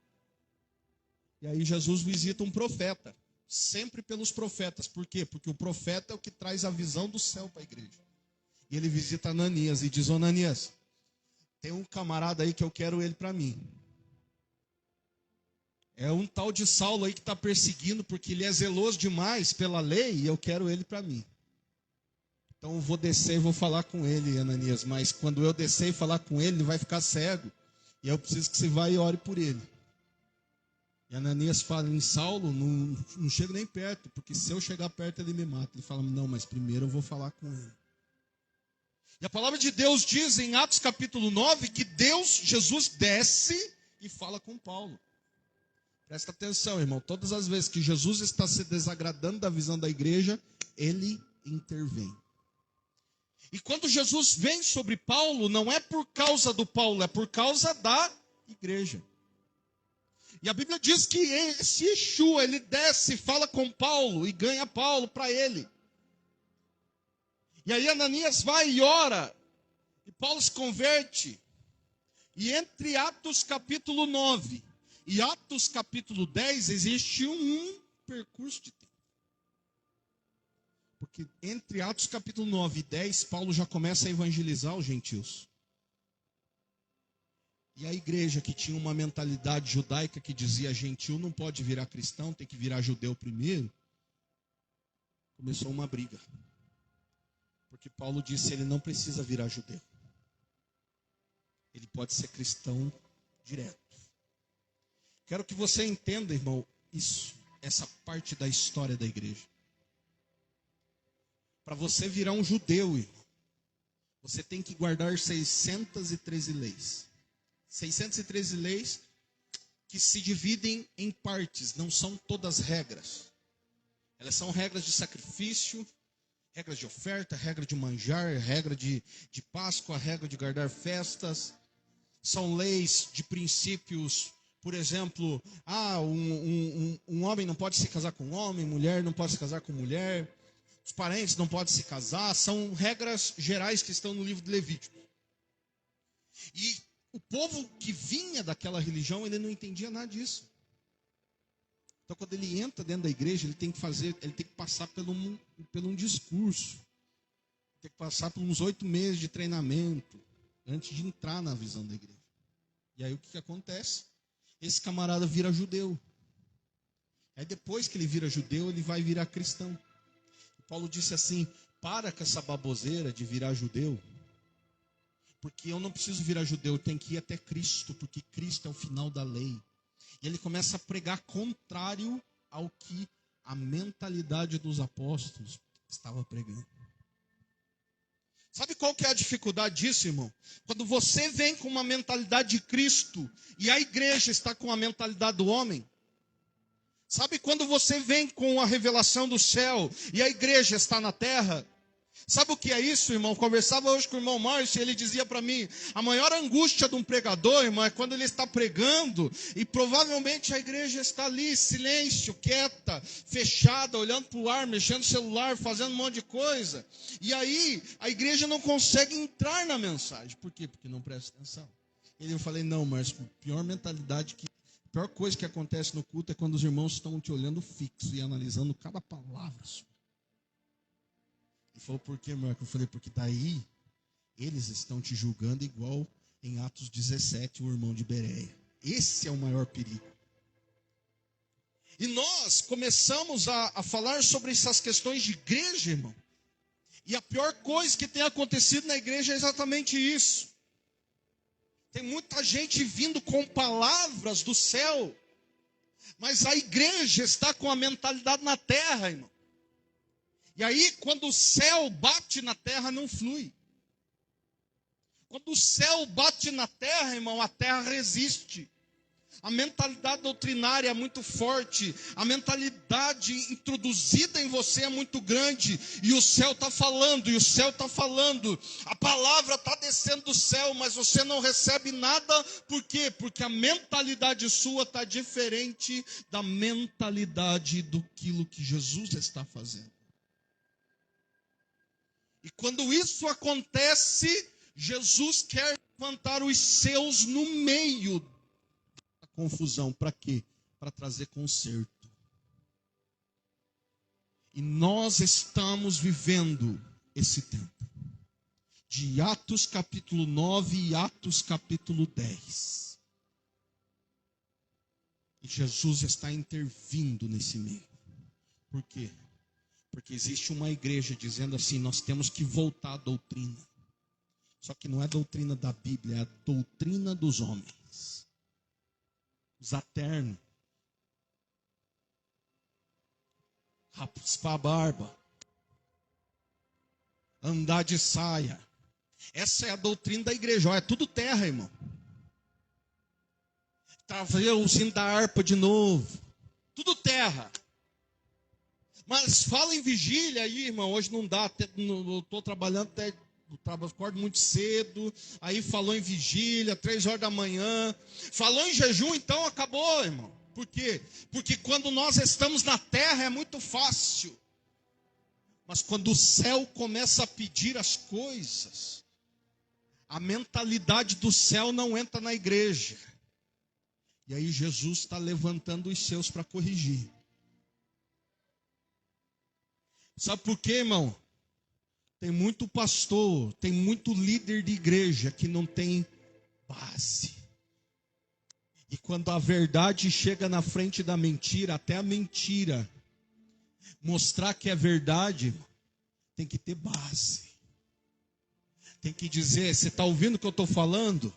E aí Jesus visita um profeta, sempre pelos profetas. Por quê? Porque o profeta é o que traz a visão do céu para a igreja. E ele visita Ananias e diz: Ananias, tem um camarada aí que eu quero ele para mim. É um tal de Saulo aí que está perseguindo, porque ele é zeloso demais pela lei, e eu quero ele para mim. Então eu vou descer e vou falar com ele, Ananias. Mas quando eu descer e falar com ele, ele vai ficar cego. E eu preciso que você vá e ore por ele. E Ananias fala: em Saulo, não chego nem perto, porque se eu chegar perto ele me mata. Ele fala: não, mas primeiro eu vou falar com ele. E a palavra de Deus diz em Atos capítulo 9 que Jesus desce e fala com Paulo. Presta atenção, irmão. Todas as vezes que Jesus está se desagradando da visão da igreja, ele intervém. E quando Jesus vem sobre Paulo, não é por causa do Paulo, é por causa da igreja. E a Bíblia diz que esse Yeshua, ele desce, fala com Paulo e ganha Paulo para ele. E aí Ananias vai e ora, e Paulo se converte. E entre Atos capítulo 9 e Atos capítulo 10 existe um percurso de tempo. Porque entre Atos capítulo 9 e 10, Paulo já começa a evangelizar os gentios. E a igreja que tinha uma mentalidade judaica que dizia gentil não pode virar cristão, tem que virar judeu primeiro, começou uma briga. Porque Paulo disse que ele não precisa virar judeu. Ele pode ser cristão direto. Quero que você entenda, irmão, isso, essa parte da história da igreja. Para você virar um judeu, irmão, você tem que guardar 613 leis. 613 leis que se dividem em partes, não são todas regras. Elas são regras de sacrifício, regras de oferta, regra de manjar, regra de Páscoa, regra de guardar festas. São leis de princípios, por exemplo, um homem não pode se casar com um homem, mulher não pode se casar com mulher, os parentes não podem se casar. São regras gerais que estão no livro de Levítico. E o povo que vinha daquela religião, ele não entendia nada disso. Então, quando ele entra dentro da igreja, ele tem que passar por um discurso. Tem que passar por uns 8 meses de treinamento antes de entrar na visão da igreja. E aí o que acontece? Esse camarada vira judeu. Aí depois que ele vira judeu, ele vai virar cristão. E Paulo disse assim: para com essa baboseira de virar judeu. Porque eu não preciso virar judeu, eu tenho que ir até Cristo, porque Cristo é o final da lei. E ele começa a pregar contrário ao que a mentalidade dos apóstolos estava pregando. Sabe qual que é a dificuldade disso, irmão? Quando você vem com uma mentalidade de Cristo e a igreja está com a mentalidade do homem. Sabe quando você vem com a revelação do céu e a igreja está na terra? Sabe o que é isso, irmão? Conversava hoje com o irmão Márcio e ele dizia para mim: a maior angústia de um pregador, irmão, é quando ele está pregando e provavelmente a igreja está ali, silêncio, quieta, fechada, olhando para o ar, mexendo no celular, fazendo um monte de coisa. E aí a igreja não consegue entrar na mensagem. Por quê? Porque não presta atenção. E eu falei: não, Márcio, a pior coisa que acontece no culto é quando os irmãos estão te olhando fixo e analisando cada palavra sua. Ele falou: por quê, Marco? Eu falei: porque daí eles estão te julgando igual em Atos 17, o irmão de Bereia. Esse é o maior perigo. E nós começamos a falar sobre essas questões de igreja, irmão. E a pior coisa que tem acontecido na igreja é exatamente isso. Tem muita gente vindo com palavras do céu, mas a igreja está com a mentalidade na terra, irmão. E aí, quando o céu bate na terra, não flui. Quando o céu bate na terra, irmão, a terra resiste. A mentalidade doutrinária é muito forte. A mentalidade introduzida em você é muito grande. E o céu está falando, e o céu está falando. A palavra está descendo do céu, mas você não recebe nada. Por quê? Porque a mentalidade sua está diferente da mentalidade daquilo que Jesus está fazendo. E quando isso acontece, Jesus quer levantar os seus no meio da confusão. Para quê? Para trazer conserto. E nós estamos vivendo esse tempo. De Atos capítulo 9 e Atos capítulo 10. E Jesus está intervindo nesse meio. Por quê? Porque existe uma igreja dizendo assim: nós temos que voltar à doutrina. Só que não é a doutrina da Bíblia, é a doutrina dos homens. Usar terno, raspar a barba, andar de saia. Essa é a doutrina da igreja. Olha, é tudo terra, irmão. Trazer o sino da harpa de novo. Tudo terra. Mas fala em vigília aí, irmão. Hoje não dá, estou trabalhando até, acordo muito cedo. Aí falou em vigília, 3 horas da manhã. Falou em jejum, então acabou, irmão. Por quê? Porque quando nós estamos na terra é muito fácil. Mas quando o céu começa a pedir as coisas, A mentalidade do céu não entra na igreja. E aí Jesus está levantando os seus para corrigir. Sabe por quê, irmão? Tem muito pastor, tem muito líder de igreja que não tem base. E quando a verdade chega na frente da mentira, até a mentira mostrar que é verdade, tem que ter base. Tem que dizer, você está ouvindo o que eu estou falando?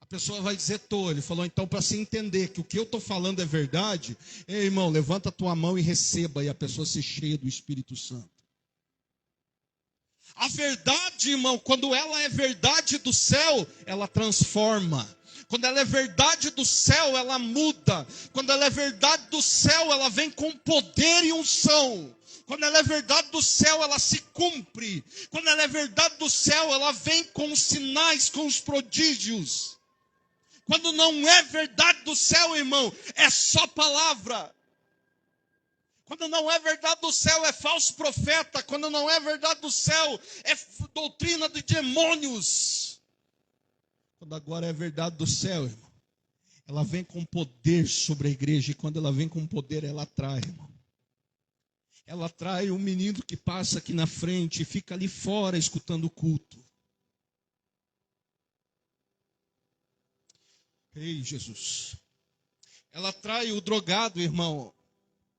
A pessoa vai dizer, tô. Ele falou, então para se entender que o que eu estou falando é verdade, ei, irmão, levanta a tua mão e receba, e a pessoa se cheia do Espírito Santo. A verdade, irmão, quando ela é verdade do céu, ela transforma. Quando ela é verdade do céu, ela muda. Quando ela é verdade do céu, ela vem com poder e unção. Quando ela é verdade do céu, ela se cumpre. Quando ela é verdade do céu, ela vem com os sinais, com os prodígios. Quando não é verdade do céu, irmão, é só palavra. Quando não é verdade do céu, é falso profeta. Quando não é verdade do céu, é doutrina de demônios. Quando agora é verdade do céu, irmão, ela vem com poder sobre a igreja. E quando ela vem com poder, ela atrai, irmão. Ela atrai um menino que passa aqui na frente e fica ali fora escutando o culto. Ei, Jesus. Ela atrai o drogado, irmão,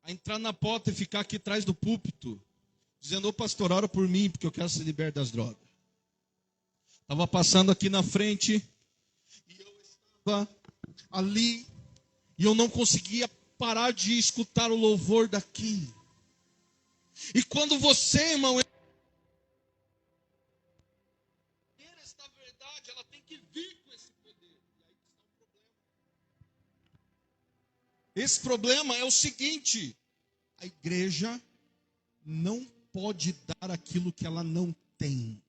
a entrar na porta e ficar aqui atrás do púlpito, dizendo, ô pastor, ora por mim, porque eu quero ser liberto das drogas. Estava passando aqui na frente, e eu estava ali, e eu não conseguia parar de escutar o louvor daqui. E quando você, irmão, esta verdade, ela tem que vir com esse poder. E aí está o problema. Esse problema é o seguinte: a igreja não pode dar aquilo que ela não tem.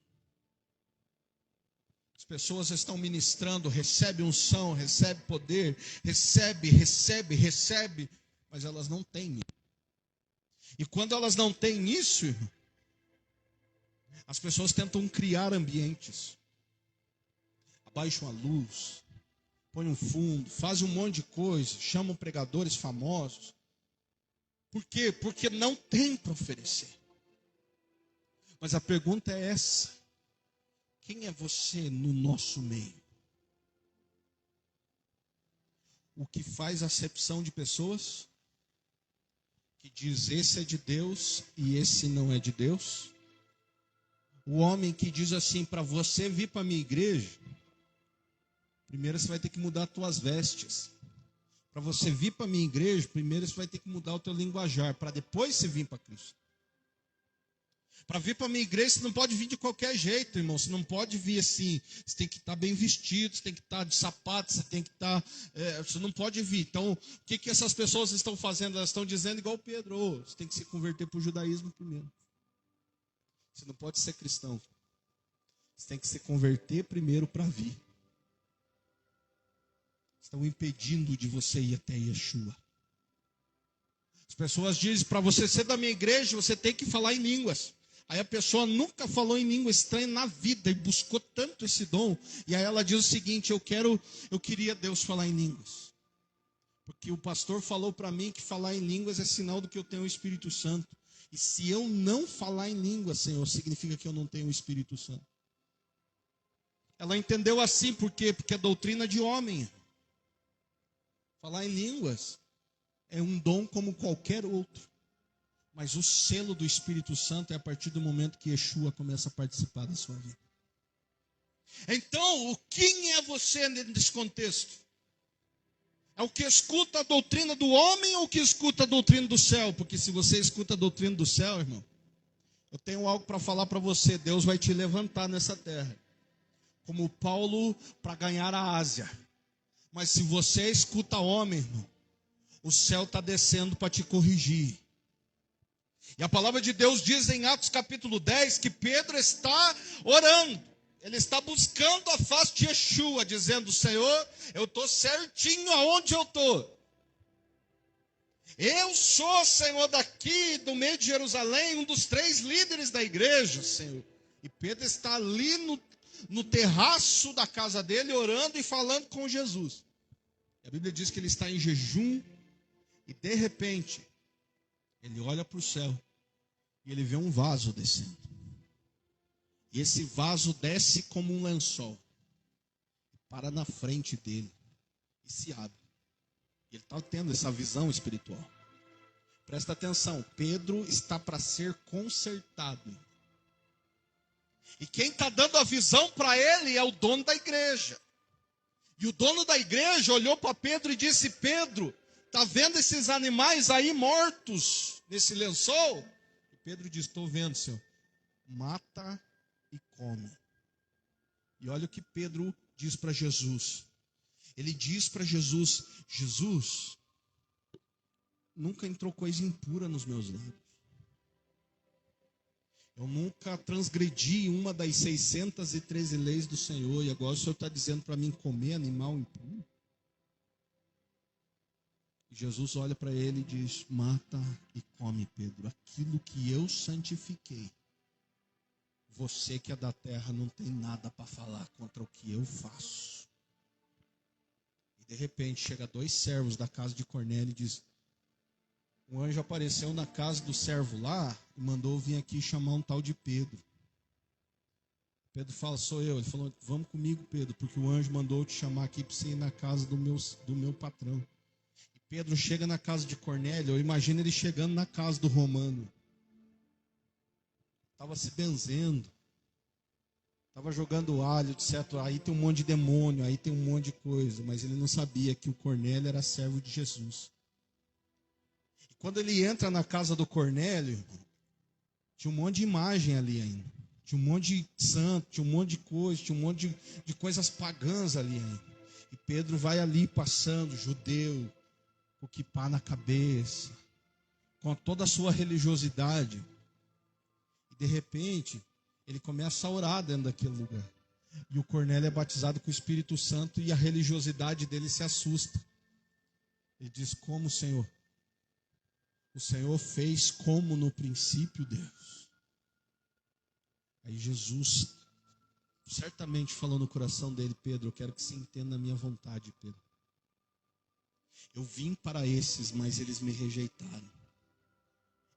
As pessoas estão ministrando, recebe unção, recebe poder, recebe, mas elas não têm. E quando elas não têm isso, irmão, as pessoas tentam criar ambientes. Abaixam a luz, põem um fundo, fazem um monte de coisa, chamam pregadores famosos. Por quê? Porque não tem para oferecer. Mas a pergunta é essa: quem é você no nosso meio? O que faz acepção de pessoas? Que diz esse é de Deus e esse não é de Deus? O homem que diz assim, para você vir para a minha igreja, primeiro você vai ter que mudar as tuas vestes. Para você vir para a minha igreja, primeiro você vai ter que mudar o teu linguajar, para depois você vir para Cristo. Para vir para a minha igreja, você não pode vir de qualquer jeito, irmão. Você não pode vir assim. Você tem que estar bem vestido, você tem que estar de sapato, você tem que estar... você não pode vir. Então, o que essas pessoas estão fazendo? Elas estão dizendo igual Pedro: oh, você tem que se converter para o judaísmo primeiro. Você não pode ser cristão. Você tem que se converter primeiro para vir. Estão impedindo de você ir até Yeshua. As pessoas dizem, para você ser da minha igreja, você tem que falar em línguas. Aí a pessoa nunca falou em língua estranha na vida e buscou tanto esse dom. E aí ela diz o seguinte: eu queria Deus falar em línguas. Porque o pastor falou para mim que falar em línguas é sinal do que eu tenho o Espírito Santo. E se eu não falar em línguas, Senhor, significa que eu não tenho o Espírito Santo. Ela entendeu assim, por quê? Porque é doutrina de homem. Falar em línguas é um dom como qualquer outro. Mas o selo do Espírito Santo é a partir do momento que Yeshua começa a participar da sua vida. Então, quem é você nesse contexto? É o que escuta a doutrina do homem ou o que escuta a doutrina do céu? Porque se você escuta a doutrina do céu, irmão, eu tenho algo para falar para você. Deus vai te levantar nessa terra, como Paulo para ganhar a Ásia. Mas se você escuta homem, irmão, o céu está descendo para te corrigir. E a palavra de Deus diz em Atos capítulo 10 que Pedro está orando. Ele está buscando a face de Yeshua, dizendo: Senhor, eu estou certinho aonde eu estou. Eu sou, Senhor, daqui do meio de Jerusalém, um dos 3 líderes da igreja, Senhor. E Pedro está ali no terraço da casa dele, orando e falando com Jesus. A Bíblia diz que ele está em jejum e de repente ele olha para o céu e ele vê um vaso descendo. E esse vaso desce como um lençol, para na frente dele e se abre. Ele está tendo essa visão espiritual. Presta atenção, Pedro está para ser consertado. E quem está dando a visão para ele é o dono da igreja. E o dono da igreja olhou para Pedro e disse: Pedro, está vendo esses animais aí mortos nesse lençol? E Pedro disse: estou vendo, Senhor. Mata e come. E olha o que Pedro diz para Jesus. Ele diz para Jesus: Jesus, nunca entrou coisa impura nos meus lábios. Eu nunca transgredi uma das 613 leis do Senhor. E agora o Senhor está dizendo para mim comer animal impuro? E Jesus olha para ele e diz: mata e come, Pedro. Aquilo que eu santifiquei, você que é da terra não tem nada para falar contra o que eu faço. E de repente chega 2 servos da casa de Cornélio e diz: um anjo apareceu na casa do servo lá e mandou vir aqui chamar um tal de Pedro. Pedro fala: sou eu. Ele falou: vamos comigo, Pedro, porque o anjo mandou te chamar aqui para você ir na casa do meu patrão. E Pedro chega na casa de Cornélio. Eu imagino ele chegando na casa do romano. Estava se benzendo. Estava jogando alho, etc. Aí tem um monte de demônio, aí tem um monte de coisa. Mas ele não sabia que o Cornélio era servo de Jesus. Quando ele entra na casa do Cornélio, tinha um monte de imagem ali ainda. Tinha um monte de santo, tinha um monte de coisa, tinha um monte de coisas pagãs ali ainda. E Pedro vai ali passando, judeu, com o quipá na cabeça, com toda a sua religiosidade. E de repente, ele começa a orar dentro daquele lugar. E o Cornélio é batizado com o Espírito Santo e a religiosidade dele se assusta. Ele diz: como, Senhor? O Senhor fez como no princípio, Deus. Aí Jesus certamente falou no coração dele: Pedro, eu quero que você entenda a minha vontade, Pedro. Eu vim para esses, mas eles me rejeitaram.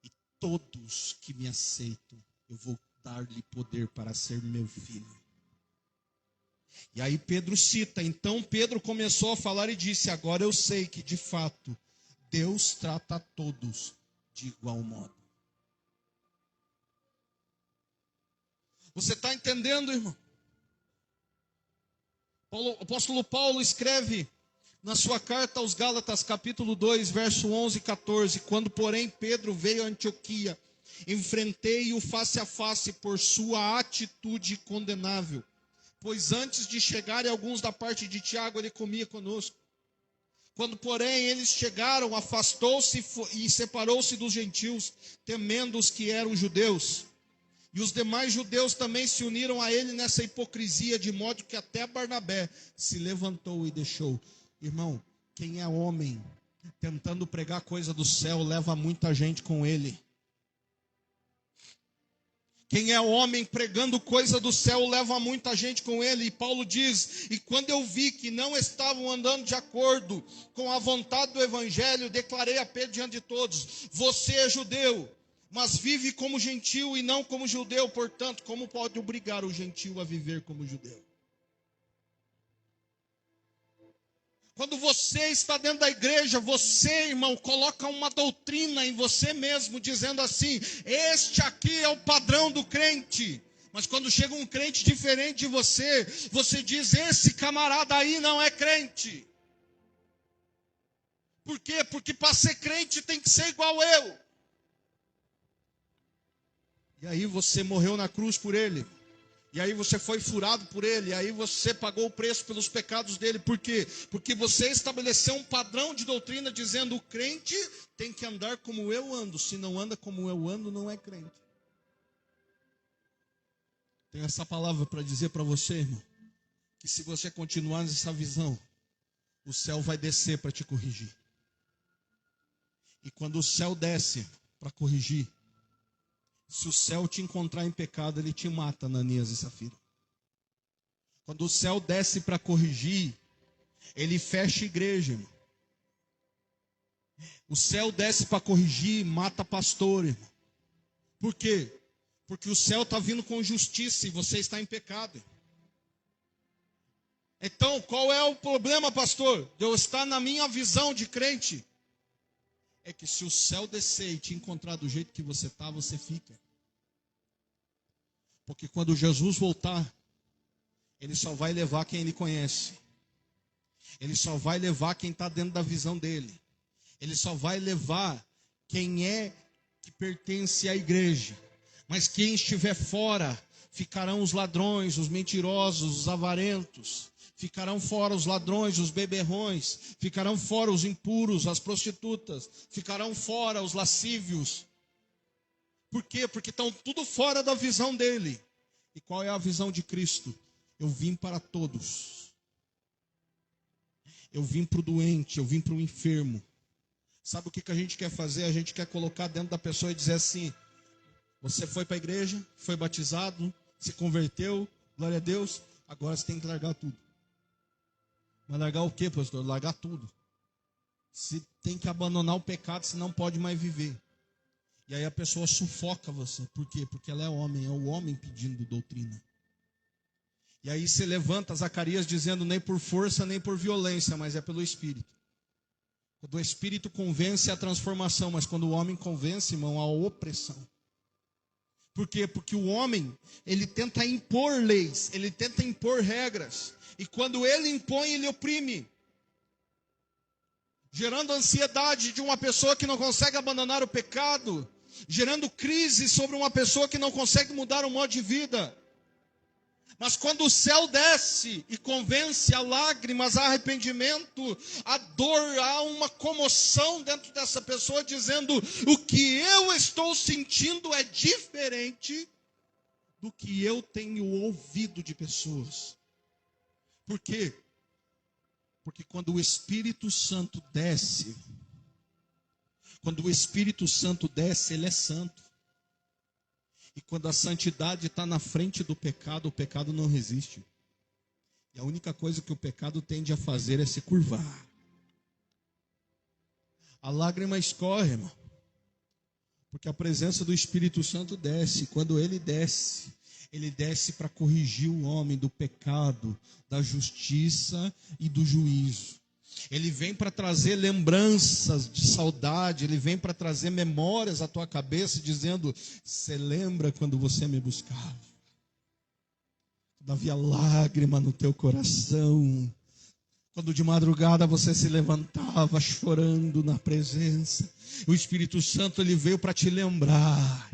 E todos que me aceitam, eu vou dar-lhe poder para ser meu filho. E aí Pedro cita: então Pedro começou a falar e disse: agora eu sei que de fato Deus trata a todos de igual modo. Você está entendendo, irmão? O apóstolo Paulo escreve na sua carta aos Gálatas, capítulo 2, verso 11 e 14: quando, porém, Pedro veio a Antioquia, enfrentei-o face a face por sua atitude condenável. Pois antes de chegarem alguns da parte de Tiago, ele comia conosco. Quando, porém, eles chegaram, afastou-se e separou-se dos gentios, temendo os que eram judeus. E os demais judeus também se uniram a ele nessa hipocrisia, de modo que até Barnabé se levantou e deixou. Irmão, quem é homem tentando pregar coisa do céu, leva muita gente com ele. Quem é homem pregando coisa do céu, leva muita gente com ele. E Paulo diz: e quando eu vi que não estavam andando de acordo com a vontade do evangelho, declarei a Pedro diante de todos: você é judeu, mas vive como gentil e não como judeu. Portanto, como pode obrigar o gentil a viver como judeu? Quando você está dentro da igreja, você, irmão, coloca uma doutrina em você mesmo, dizendo assim: este aqui é o padrão do crente. Mas quando chega um crente diferente de você, você diz: esse camarada aí não é crente. Por quê? Porque para ser crente tem que ser igual eu. E aí você morreu na cruz por ele. E aí você foi furado por ele, e aí você pagou o preço pelos pecados dele. Por quê? Porque você estabeleceu um padrão de doutrina dizendo: o crente tem que andar como eu ando. Se não anda como eu ando, não é crente. Tenho essa palavra para dizer para você, irmão, que se você continuar nessa visão, o céu vai descer para te corrigir. E quando o céu desce para corrigir, se o céu te encontrar em pecado, ele te mata, Ananias e Safira. Quando o céu desce para corrigir, ele fecha a igreja, irmão. O céu desce para corrigir, mata pastor, irmão. Por quê? Porque o céu está vindo com justiça e você está em pecado. Então, qual é o problema, pastor? De eu estar na minha visão de crente? É que se o céu descer e te encontrar do jeito que você está, você fica. Porque quando Jesus voltar, ele só vai levar quem ele conhece. Ele só vai levar quem está dentro da visão dele. Ele só vai levar quem é que pertence à igreja. Mas quem estiver fora, ficarão os ladrões, os mentirosos, os avarentos. Ficarão fora os ladrões, os beberrões. Ficarão fora os impuros, as prostitutas. Ficarão fora os lascívios. Por quê? Porque estão tudo fora da visão dele. E qual é a visão de Cristo? Eu vim para todos. Eu vim para o doente, eu vim para o enfermo. Sabe o que a gente quer fazer? A gente quer colocar dentro da pessoa e dizer assim: você foi para a igreja, foi batizado, se converteu, glória a Deus, agora você tem que largar tudo. Mas largar o quê, pastor? Largar tudo. Você tem que abandonar o pecado, senão não pode mais viver. E aí a pessoa sufoca você. Por quê? Porque ela é o homem pedindo doutrina. E aí se levanta Zacarias dizendo: nem por força, nem por violência, mas é pelo Espírito. Quando o Espírito convence, é a transformação, mas quando o homem convence, irmão, a opressão. Por quê? Porque o homem, ele tenta impor leis, ele tenta impor regras. E quando ele impõe, ele oprime. Gerando ansiedade de uma pessoa que não consegue abandonar o pecado. Gerando crise sobre uma pessoa que não consegue mudar o modo de vida. Mas quando o céu desce e convence a lágrimas, a arrependimento, a dor, há uma comoção dentro dessa pessoa dizendo: o que eu estou sentindo é diferente do que eu tenho ouvido de pessoas. Por quê? Porque quando o Espírito Santo desce, ele é santo. E quando a santidade está na frente do pecado, o pecado não resiste. E a única coisa que o pecado tende a fazer é se curvar. A lágrima escorre, irmão. Porque a presença do Espírito Santo desce. E quando ele desce para corrigir o homem do pecado, da justiça e do juízo. Ele vem para trazer lembranças de saudade, ele vem para trazer memórias à tua cabeça, dizendo: você lembra quando você me buscava? Quando havia lágrima no teu coração, quando de madrugada você se levantava chorando na presença. O Espírito Santo, ele veio para te lembrar.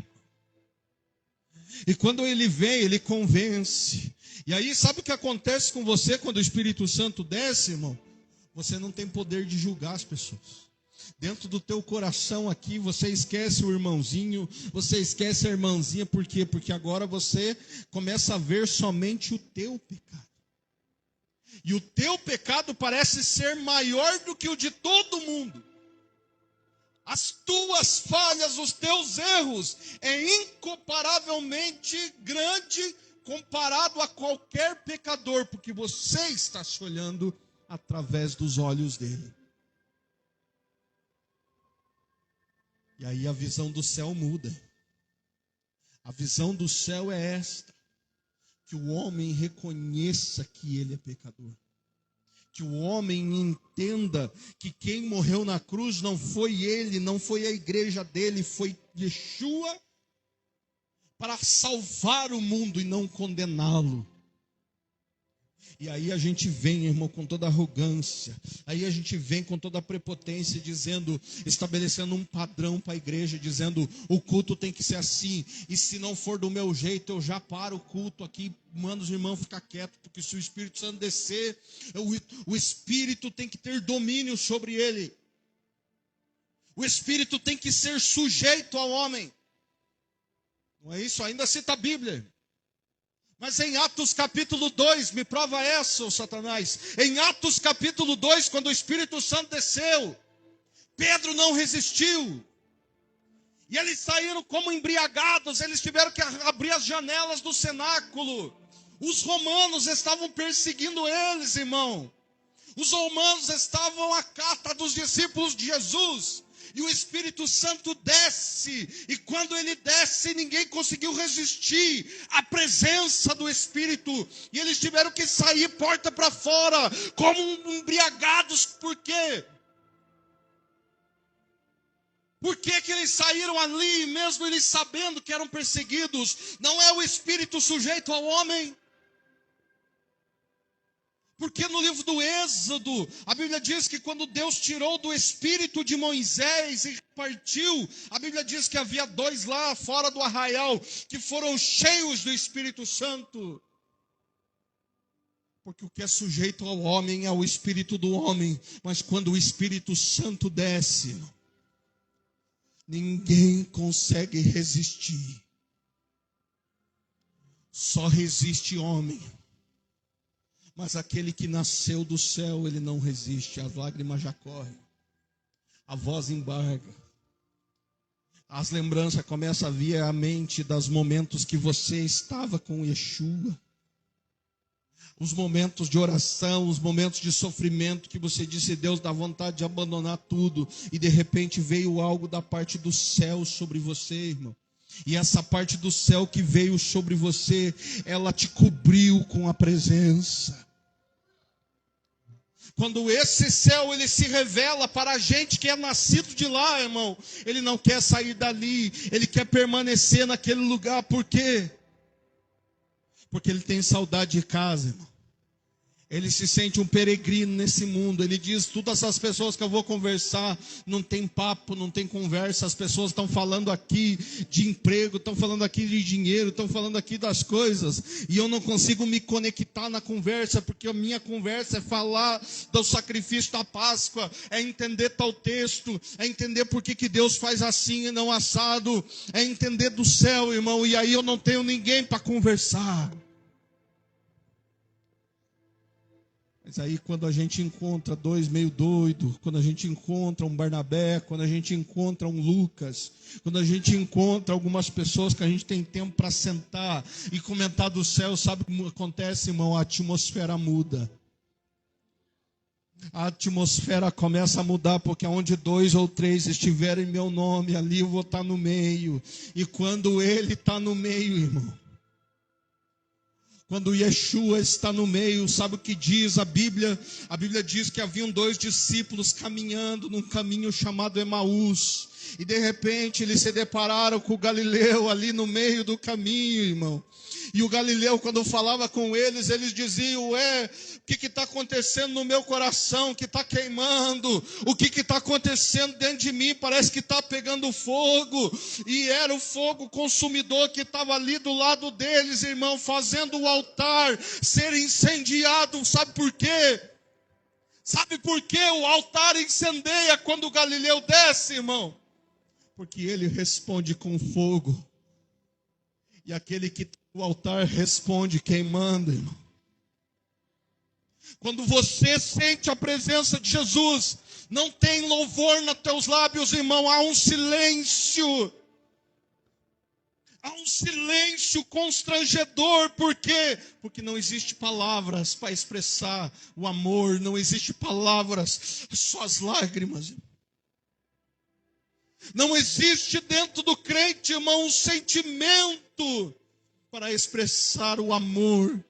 E quando ele vem, ele convence. E aí, sabe o que acontece com você quando o Espírito Santo desce, irmão? Você não tem poder de julgar as pessoas. Dentro do teu coração aqui, você esquece o irmãozinho, você esquece a irmãzinha. Por quê? Porque agora você começa a ver somente o teu pecado. E o teu pecado parece ser maior do que o de todo mundo. As tuas falhas, os teus erros, é incomparavelmente grande comparado a qualquer pecador, porque você está se olhando através dos olhos dele. E aí a visão do céu muda. A visão do céu é esta: que o homem reconheça que ele é pecador. Que o homem entenda que quem morreu na cruz não foi ele, não foi a igreja dele, foi Yeshua, para salvar o mundo e não condená-lo. E aí a gente vem, irmão, com toda arrogância. Aí a gente vem com toda a prepotência, dizendo, estabelecendo um padrão para a igreja, dizendo: o culto tem que ser assim. E se não for do meu jeito, eu já paro o culto aqui, mando os irmãos ficar quietos, porque se o Espírito Santo descer, o Espírito tem que ter domínio sobre ele. O Espírito tem que ser sujeito ao homem. Não é isso? Ainda cita a Bíblia. Mas em Atos capítulo 2, me prova essa, ô Satanás. Em Atos capítulo 2, quando o Espírito Santo desceu, Pedro não resistiu. E eles saíram como embriagados, eles tiveram que abrir as janelas do cenáculo. Os romanos estavam perseguindo eles, irmão. Os romanos estavam à cata dos discípulos de Jesus. E o Espírito Santo desce. E quando ele desce, ninguém conseguiu resistir à presença do Espírito. E eles tiveram que sair porta para fora, como embriagados. Por quê? Por que que eles saíram ali, mesmo eles sabendo que eram perseguidos? Não é o Espírito sujeito ao homem? Porque no livro do Êxodo, a Bíblia diz que quando Deus tirou do espírito de Moisés e repartiu, a Bíblia diz que havia 2 lá fora do arraial, que foram cheios do Espírito Santo. Porque o que é sujeito ao homem é o espírito do homem, mas quando o Espírito Santo desce, ninguém consegue resistir. Só resiste homem. Mas aquele que nasceu do céu, ele não resiste. As lágrimas já correm. A voz embarga. As lembranças começam a vir à mente dos momentos que você estava com Yeshua. Os momentos de oração, os momentos de sofrimento que você disse, Deus, dá vontade de abandonar tudo. E de repente veio algo da parte do céu sobre você, irmão. E essa parte do céu que veio sobre você, ela te cobriu com a presença. Quando esse céu ele se revela para a gente que é nascido de lá, irmão, ele não quer sair dali, ele quer permanecer naquele lugar. Por quê? Porque ele tem saudade de casa, irmão. Ele se sente um peregrino nesse mundo. Ele diz, todas essas pessoas que eu vou conversar, não tem papo, não tem conversa. As pessoas estão falando aqui de emprego, estão falando aqui de dinheiro, estão falando aqui das coisas. E eu não consigo me conectar na conversa, porque a minha conversa é falar do sacrifício da Páscoa, é entender tal texto, é entender por que Deus faz assim e não assado, é entender do céu, irmão. E aí eu não tenho ninguém para conversar. Mas aí quando a gente encontra 2 meio doidos, quando a gente encontra um Barnabé, quando a gente encontra um Lucas, quando a gente encontra algumas pessoas que a gente tem tempo para sentar e comentar do céu, sabe como acontece, irmão? A atmosfera muda. A atmosfera começa a mudar, porque onde 2 ou 3 estiverem em meu nome, ali eu vou estar no meio. E quando ele está no meio, irmão, quando Yeshua está no meio, sabe o que diz a Bíblia? A Bíblia diz que haviam 2 discípulos caminhando num caminho chamado Emaús. E de repente eles se depararam com o Galileu ali no meio do caminho, irmão. E o Galileu, quando falava com eles, eles diziam, o que está acontecendo no meu coração, que está queimando? O que está acontecendo dentro de mim? Parece que está pegando fogo. E era o fogo consumidor que estava ali do lado deles, irmão, fazendo o altar ser incendiado. Sabe por quê? Sabe por que o altar incendeia quando o Galileu desce, irmão? Porque ele responde com fogo. E aquele que o altar responde queimando, irmão. Quando você sente a presença de Jesus, não tem louvor nos teus lábios, irmão, há um silêncio. Há um silêncio constrangedor. Por quê? Porque não existe palavras para expressar o amor, não existe palavras, só as lágrimas, irmão. Não existe dentro do crente, irmão, um sentimento para expressar o amor,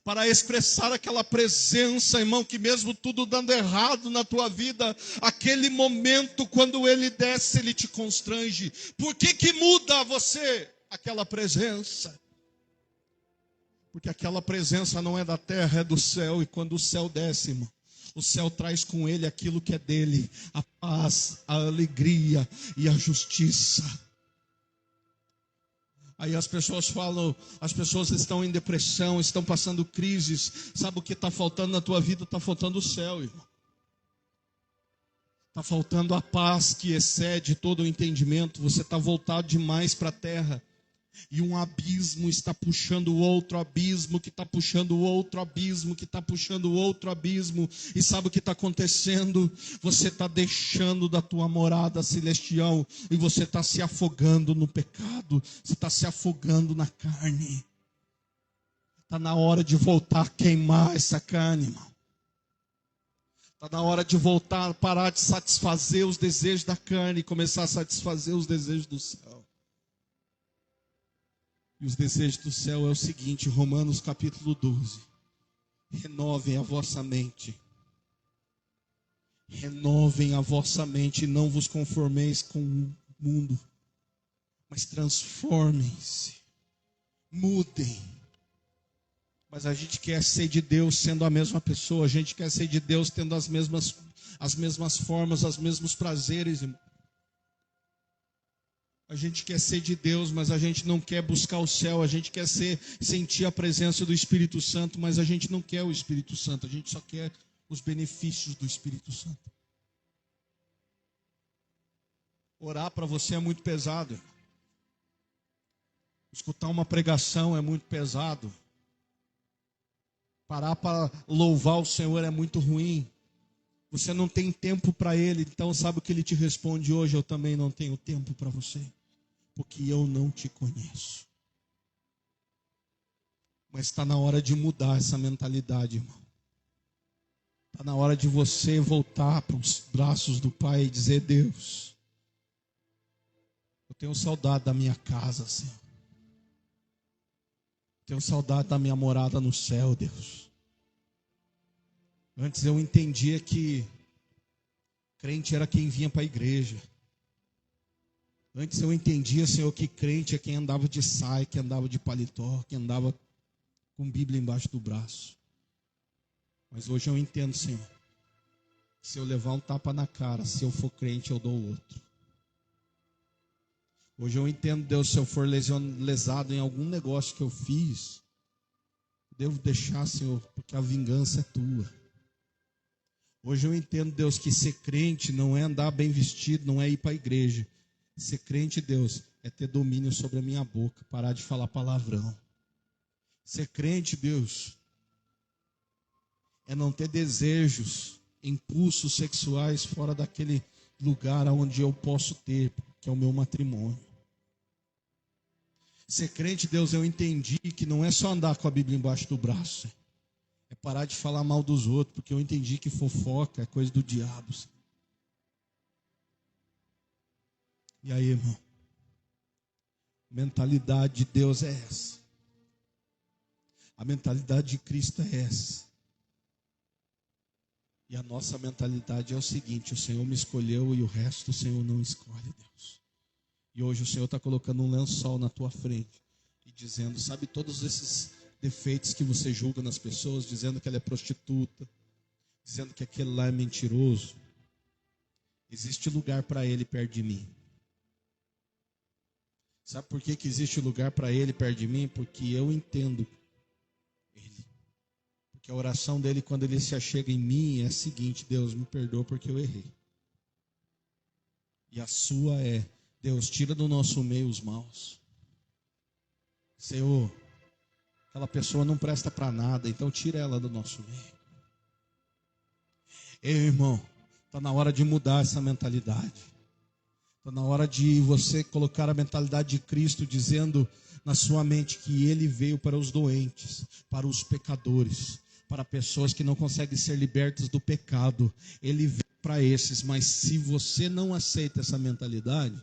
para expressar aquela presença, irmão, que mesmo tudo dando errado na tua vida, aquele momento quando ele desce, ele te constrange. Por que muda você? Aquela presença. Porque aquela presença não é da terra, é do céu, e quando o céu desce, irmão, o céu traz com ele aquilo que é dele, a paz, a alegria e a justiça. Aí as pessoas falam, as pessoas estão em depressão, estão passando crises. Sabe o que está faltando na tua vida? Está faltando o céu, irmão. Está faltando a paz que excede todo o entendimento. Você está voltado demais para a terra. E um abismo está puxando o outro abismo, que está puxando o outro abismo, que está puxando o outro abismo. E sabe o que está acontecendo? Você está deixando da tua morada celestial e você está se afogando no pecado. Você está se afogando na carne. Está na hora de voltar a queimar essa carne, irmão. Está na hora de voltar, parar de satisfazer os desejos da carne e começar a satisfazer os desejos do céu. E os desejos do céu é o seguinte, Romanos capítulo 12. Renovem a vossa mente. Renovem a vossa mente e não vos conformeis com o mundo, mas transformem-se, mudem. Mas a gente quer ser de Deus sendo a mesma pessoa, a gente quer ser de Deus tendo as mesmas formas, os mesmos prazeres, irmão. A gente quer ser de Deus, mas a gente não quer buscar o céu, a gente quer sentir a presença do Espírito Santo, mas a gente não quer o Espírito Santo, a gente só quer os benefícios do Espírito Santo. Orar para você é muito pesado, irmão. Escutar uma pregação é muito pesado. Parar para louvar o Senhor é muito ruim. Você não tem tempo para Ele, então sabe o que Ele te responde hoje? Eu também não tenho tempo para você, porque eu não te conheço. Mas está na hora de mudar essa mentalidade, irmão. Está na hora de você voltar para os braços do Pai e dizer: Deus, eu tenho saudade da minha casa, Senhor. Tenho saudade da minha morada no céu, Deus. Antes eu entendia que crente era quem vinha para a igreja. Antes eu entendia, Senhor, que crente é quem andava de saia, que andava de paletó, que andava com Bíblia embaixo do braço. Mas hoje eu entendo, Senhor, que se eu levar um tapa na cara, se eu for crente, eu dou outro. Hoje eu entendo, Deus, se eu for lesado em algum negócio que eu fiz, devo deixar, Senhor, porque a vingança é tua. Hoje eu entendo, Deus, que ser crente não é andar bem vestido, não é ir para a igreja. Ser crente, Deus, é ter domínio sobre a minha boca, parar de falar palavrão. Ser crente, Deus, é não ter desejos, impulsos sexuais fora daquele lugar onde eu posso ter, que é o meu matrimônio. Ser crente, Deus, eu entendi que não é só andar com a Bíblia embaixo do braço. É parar de falar mal dos outros, porque eu entendi que fofoca é coisa do diabo. E aí, irmão? A mentalidade de Deus é essa. A mentalidade de Cristo é essa. E a nossa mentalidade é o seguinte: o Senhor me escolheu e o resto o Senhor não escolhe, Deus. E hoje o Senhor está colocando um lençol na tua frente e dizendo, sabe, todos esses defeitos que você julga nas pessoas, dizendo que ela é prostituta, dizendo que aquele lá é mentiroso. Existe lugar para ele perto de mim. Sabe por que existe lugar para ele perto de mim? Porque eu entendo ele. Porque a oração dele, quando ele se achega em mim, é a seguinte: Deus, me perdoa porque eu errei. E a sua é: Deus, tira do nosso meio os maus. Senhor, aquela pessoa não presta para nada, então tira ela do nosso meio. Ei, irmão, está na hora de mudar essa mentalidade. Está na hora de você colocar a mentalidade de Cristo, dizendo na sua mente que Ele veio para os doentes, para os pecadores, para pessoas que não conseguem ser libertas do pecado. Ele veio para esses, mas se você não aceita essa mentalidade,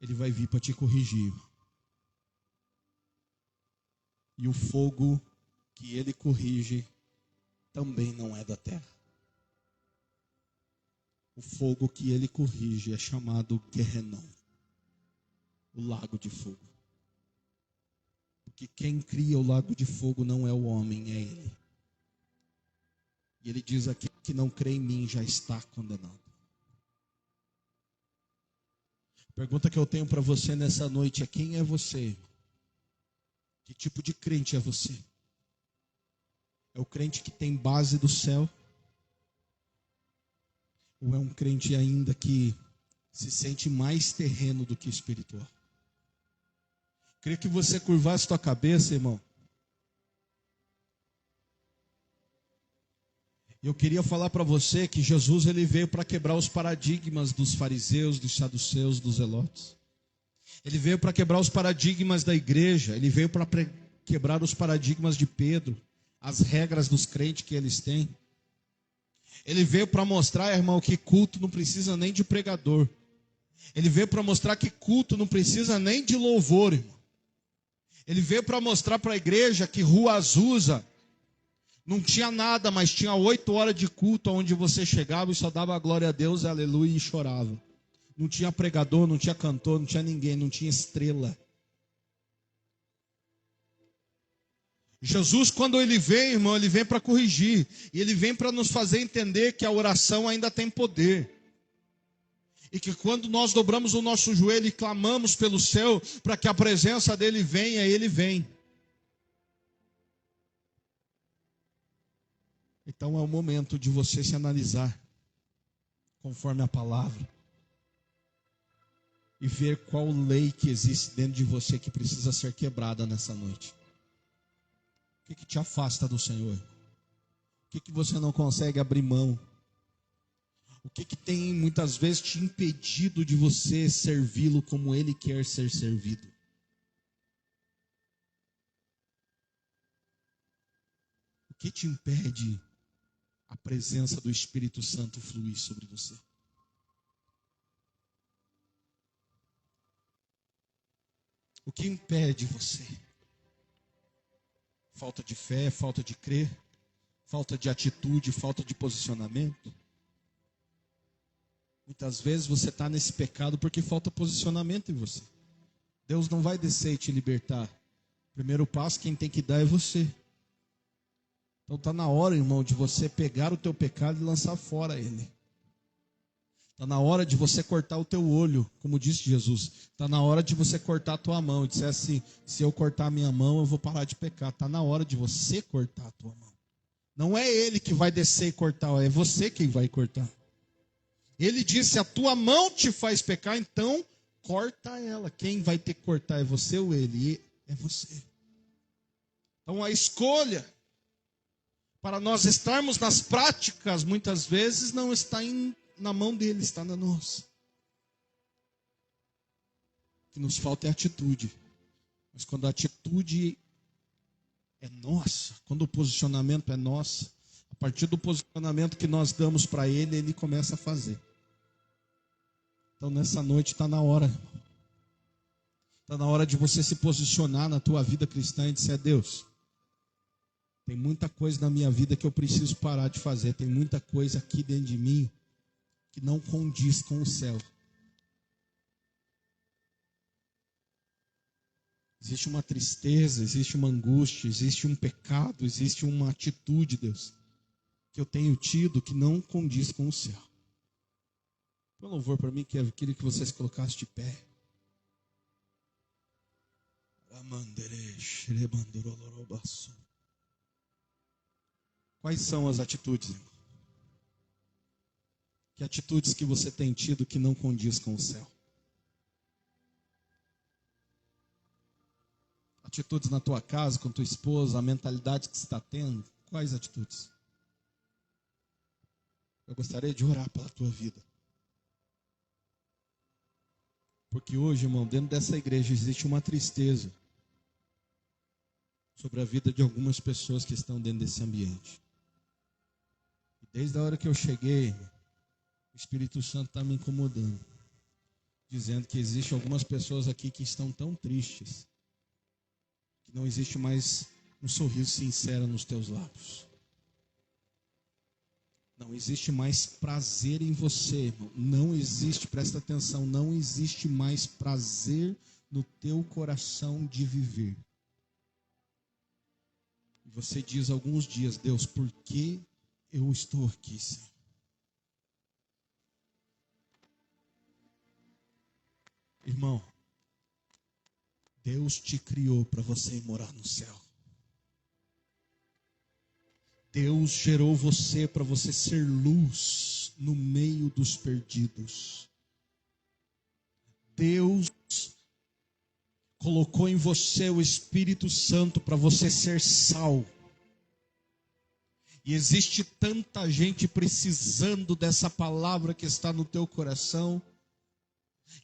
Ele vai vir para te corrigir. E o fogo que Ele corrige também não é da terra. O fogo que Ele corrige é chamado Guerrenom, o lago de fogo. Porque quem cria o lago de fogo não é o homem, é Ele. E Ele diz aqui que não crê em mim já está condenado. A pergunta que eu tenho para você nessa noite é: quem é você? Que tipo de crente é você? É o crente que tem base do céu? Ou é um crente ainda que se sente mais terreno do que espiritual? Queria que você curvasse tua cabeça, irmão. Eu queria falar para você que Jesus ele veio para quebrar os paradigmas dos fariseus, dos saduceus, dos zelotes. Ele veio para quebrar os paradigmas da igreja. Ele veio para quebrar os paradigmas de Pedro, as regras dos crentes que eles têm. Ele veio para mostrar, irmão, que culto não precisa nem de pregador. Ele veio para mostrar que culto não precisa nem de louvor, irmão. Ele veio para mostrar para a igreja que Rua Azusa não tinha nada, mas tinha 8 horas de culto onde você chegava e só dava glória a Deus, aleluia, e chorava. Não tinha pregador, não tinha cantor, não tinha ninguém, não tinha estrela. Jesus, quando ele vem, irmão, ele vem para corrigir. E ele vem para nos fazer entender que a oração ainda tem poder. E que quando nós dobramos o nosso joelho e clamamos pelo céu, para que a presença dele venha, ele vem. Então é o momento de você se analisar, conforme a palavra. E ver qual lei que existe dentro de você que precisa ser quebrada nessa noite. O que te afasta do Senhor? O que você não consegue abrir mão? O que tem muitas vezes te impedido de você servi-lo como Ele quer ser servido? O que te impede a presença do Espírito Santo fluir sobre você? O que impede você? Falta de fé, falta de crer, falta de atitude, falta de posicionamento. Muitas vezes você está nesse pecado porque falta posicionamento em você. Deus não vai descer e te libertar. O primeiro passo quem tem que dar é você. Então está na hora, irmão, de você pegar o teu pecado e lançar fora ele. Está na hora de você cortar o teu olho, como disse Jesus. Está na hora de você cortar a tua mão. E disser assim, se eu cortar a minha mão, eu vou parar de pecar. Está na hora de você cortar a tua mão. Não é ele que vai descer e cortar, é você quem vai cortar. Ele disse, a tua mão te faz pecar, então corta ela. Quem vai ter que cortar é você ou ele? É você. Então a escolha para nós estarmos nas práticas, muitas vezes, não está na mão dele, está na nossa. O que nos falta é atitude. Mas quando a atitude é nossa, quando o posicionamento é nosso, a partir do posicionamento que nós damos para ele, ele começa a fazer. Então nessa noite está na hora. Está na hora de você se posicionar na tua vida cristã e dizer, Deus, tem muita coisa na minha vida que eu preciso parar de fazer. Tem muita coisa aqui dentro de mim que não condiz com o céu. Existe uma tristeza, existe uma angústia, existe um pecado, existe uma atitude, Deus, que eu tenho tido que não condiz com o céu. Por louvor para mim, queria que vocês colocassem de pé. Quais são as atitudes, irmão? Que atitudes que você tem tido que não condiz com o céu? Atitudes na tua casa, com tua esposa, a mentalidade que você está tendo? Quais atitudes? Eu gostaria de orar pela tua vida. Porque hoje, irmão, dentro dessa igreja existe uma tristeza sobre a vida de algumas pessoas que estão dentro desse ambiente. E desde a hora que eu cheguei, o Espírito Santo está me incomodando, dizendo que existem algumas pessoas aqui que estão tão tristes, que não existe mais um sorriso sincero nos teus lábios. Não existe mais prazer em você, irmão. Não existe, presta atenção, não existe mais prazer no teu coração de viver. E você diz alguns dias, Deus, por que eu estou aqui, Senhor? Irmão, Deus te criou para você morar no céu. Deus gerou você para você ser luz no meio dos perdidos. Deus colocou em você o Espírito Santo para você ser sal. E existe tanta gente precisando dessa palavra que está no teu coração.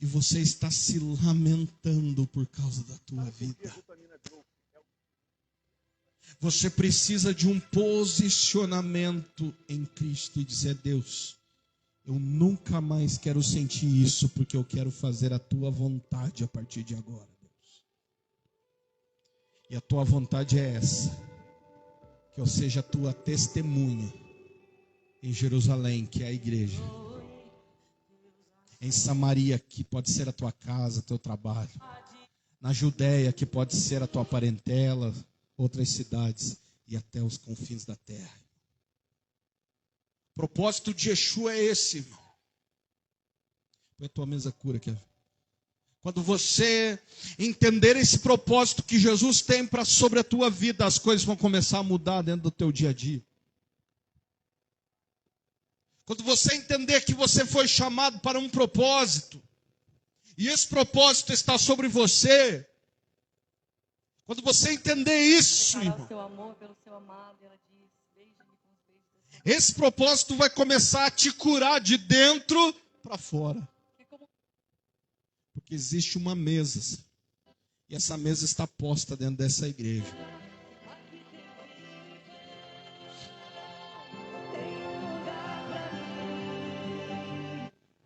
E você está se lamentando por causa da tua vida. Você precisa de um posicionamento em Cristo e dizer: Deus, eu nunca mais quero sentir isso, porque eu quero fazer a tua vontade a partir de agora, Deus. E a tua vontade é essa: que eu seja a tua testemunha em Jerusalém, que é a igreja, em Samaria, que pode ser a tua casa, teu trabalho, na Judéia, que pode ser a tua parentela, outras cidades e até os confins da terra. O propósito de Yeshua é esse, irmão. Põe a tua mesa cura aqui. Quando você entender esse propósito que Jesus tem sobre a tua vida, as coisas vão começar a mudar dentro do teu dia a dia. Quando você entender que você foi chamado para um propósito, e esse propósito está sobre você, quando você entender isso, irmão, esse propósito vai começar a te curar de dentro para fora. Porque existe uma mesa, e essa mesa está posta dentro dessa igreja.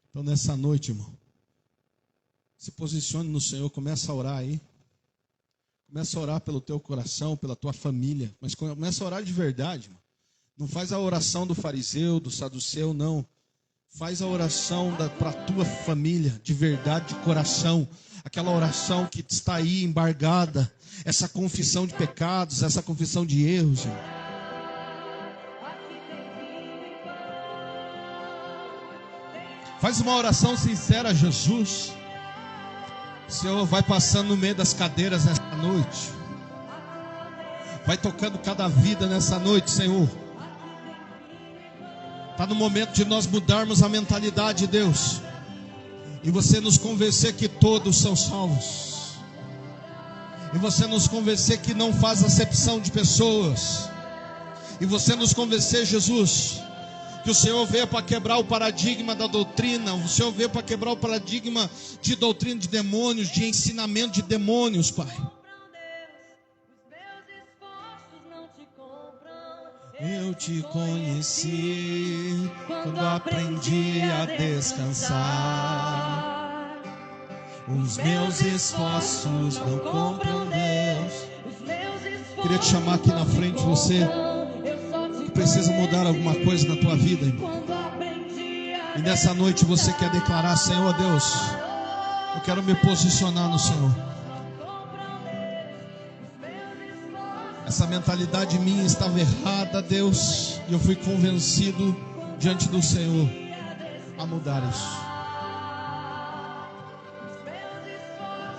Então nessa noite, irmão, se posicione no Senhor, começa a orar aí. Começa a orar pelo teu coração, pela tua família, mas começa a orar de verdade, irmão. Não faz a oração do fariseu, do saduceu, não. Faz a oração para a tua família, de verdade, de coração. Aquela oração que está aí embargada. Essa confissão de pecados, essa confissão de erros, irmão. Faz uma oração sincera a Jesus. O Senhor vai passando no meio das cadeiras nessa noite. Vai tocando cada vida nessa noite, Senhor. Está no momento de nós mudarmos a mentalidade, Deus. E você nos convencer que todos são salvos. E você nos convencer que não faz acepção de pessoas. E você nos convencer, Jesus, que o Senhor veio para quebrar o paradigma da doutrina. O Senhor veio para quebrar o paradigma de doutrina de demônios, de ensinamento de demônios, Pai. Eu te conheci quando aprendi a descansar. Os meus esforços não compram Deus. Queria te chamar aqui na frente, você que precisa mudar alguma coisa na tua vida, irmão. E nessa noite você quer declarar: Senhor Deus, eu quero me posicionar no Senhor. Essa mentalidade minha estava errada, Deus, e eu fui convencido diante do Senhor a mudar isso.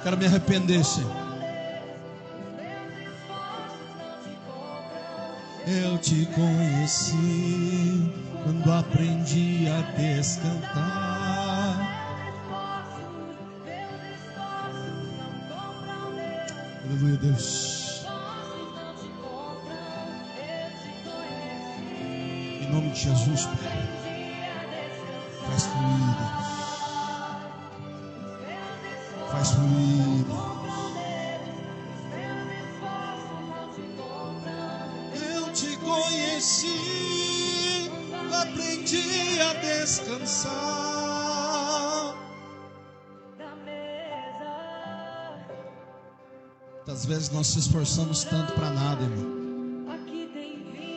Quero me arrepender, Senhor. Eu te conheci quando aprendi a descantar. Aleluia, Deus. Em nome de Jesus, Pai, faz fluir, Deus. Faz fluir, Deus. Eu te conheci, aprendi a descansar. Muitas vezes nós se esforçamos tanto para nada, irmão.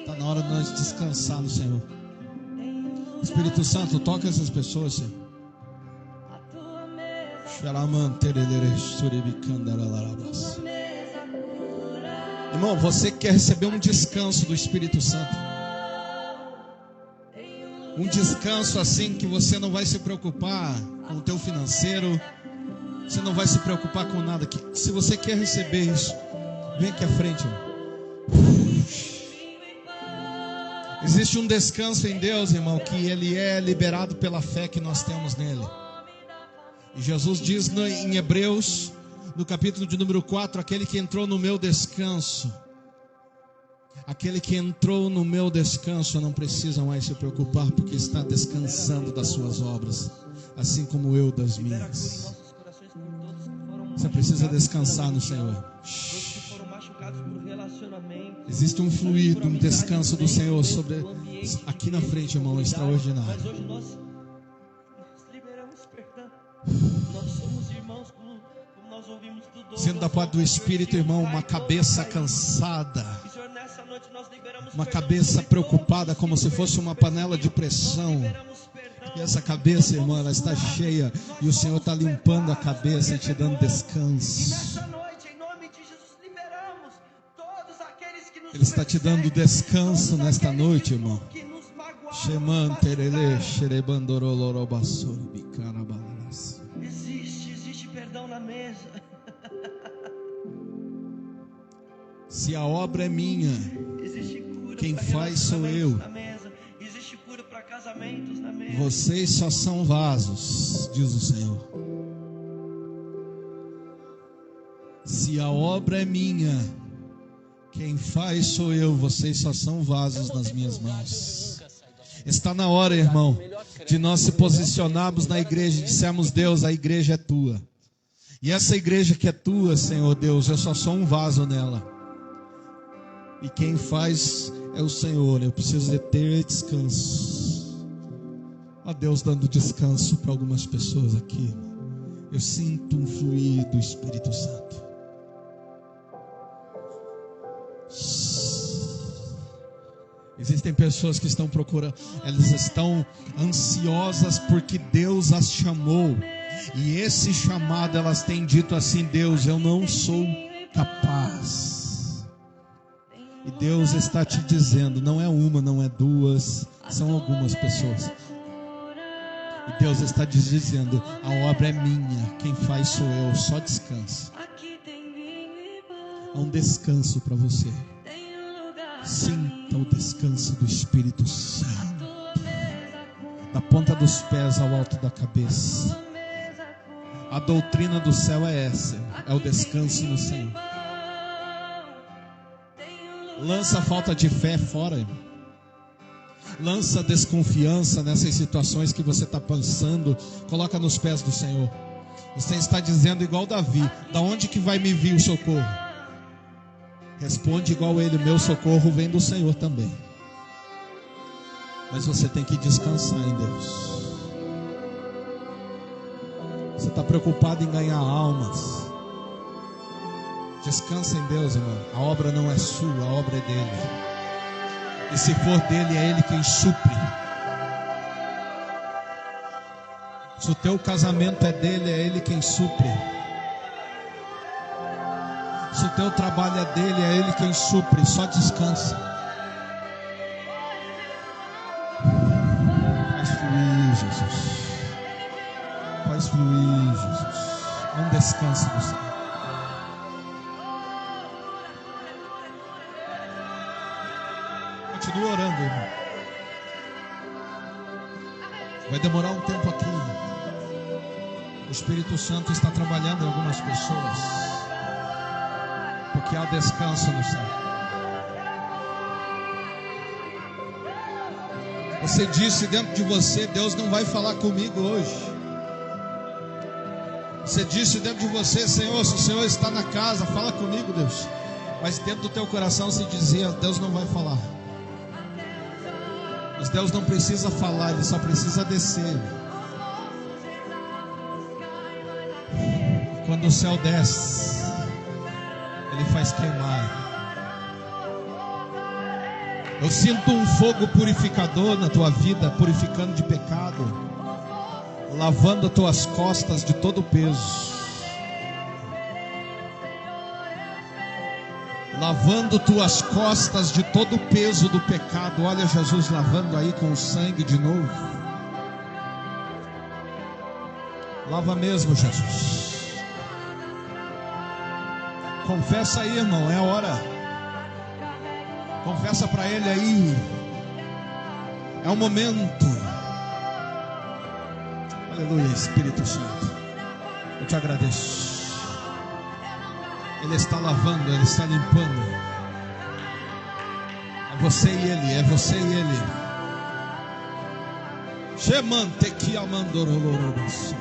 Está na hora de nós descansar no Senhor. Espírito Santo, toca essas pessoas, Senhor. Irmão, você quer receber um descanso do Espírito Santo. Um descanso assim que você não vai se preocupar com o teu financeiro. Você não vai se preocupar com nada. Se você quer receber isso, vem aqui à frente, irmão. Existe um descanso em Deus, irmão, que ele é liberado pela fé que nós temos nele. E Jesus diz em Hebreus, no capítulo de número 4, aquele que entrou no meu descanso. Aquele que entrou no meu descanso não precisa mais se preocupar, porque está descansando das suas obras, assim como eu das minhas. Você precisa descansar no Senhor. Existe um fluido, um descanso do Senhor sobre aqui na frente, irmão, extraordinário. Mas hoje nós liberamos perdão. Nós somos irmãos, como nós ouvimos do Douglas. Sendo da parte do Espírito, irmão, uma cabeça cansada, uma cabeça preocupada, como se fosse uma panela de pressão. E essa cabeça, irmão, ela está cheia, e o Senhor está limpando a cabeça e te dando descanso. Ele está te dando descanso nesta noite, irmão. Existe perdão na mesa. Se a obra é minha, quem faz sou eu. Existe cura para casamentos na mesa. Vocês só são vasos, diz o Senhor. Se a obra é minha, quem faz sou eu. Vocês só são vasos nas minhas mãos. Está na hora, irmão, de nós se posicionarmos na igreja e dissermos: Deus, a igreja é tua. E essa igreja que é tua, Senhor Deus, eu só sou um vaso nela. E quem faz é o Senhor. Eu preciso de ter descanso. Ó Deus, dando descanso para algumas pessoas aqui. Eu sinto um fluir do Espírito Santo. Existem pessoas que estão procurando, elas estão ansiosas porque Deus as chamou. E esse chamado, elas têm dito assim: Deus, eu não sou capaz. E Deus está te dizendo, não é uma, não é duas, são algumas pessoas. E Deus está te dizendo: a obra é minha, quem faz sou eu, só descansa. Há um descanso para você. Sinta o descanso do Espírito Santo, da ponta dos pés ao alto da cabeça. A doutrina do céu é essa, é o descanso no Senhor. Lança a falta de fé fora. Lança a desconfiança nessas situações que você está pensando. Coloca nos pés do Senhor. Você está dizendo igual Davi: da onde que vai me vir o socorro? Responde igual ele: meu socorro vem do Senhor também. Mas você tem que descansar em Deus. Você está preocupado em ganhar almas. Descansa em Deus, irmão. A obra não é sua, a obra é dele. E se for dele, é ele quem supre. Se o teu casamento é dele, é ele quem supre. Se o teu trabalho é dele, é ele quem supre. Só descansa. Faz fluir, Jesus. Faz fluir, Jesus. Não descanse do Senhor. Continua orando, irmão. Vai demorar um tempo aqui. O Espírito Santo está trabalhando em algumas pessoas, porque há descanso no céu. Você disse dentro de você: Deus não vai falar comigo hoje. Você disse dentro de você: Senhor, se o Senhor está na casa, fala comigo, Deus. Mas dentro do teu coração se dizia: Deus não vai falar. Mas Deus não precisa falar, Ele só precisa descer. Quando o céu desce, Ele faz queimar. Eu sinto um fogo purificador na tua vida, purificando de pecado, lavando as tuas costas de todo o peso, lavando tuas costas de todo o peso do pecado. Olha Jesus lavando aí com o sangue de novo. Lava mesmo, Jesus. Confessa aí, irmão, é a hora. Confessa para Ele aí. É o momento. Aleluia, Espírito Santo. Eu te agradeço. Ele está lavando, Ele está limpando. É você e Ele, é você e Ele. Chemante que amandorolorobos.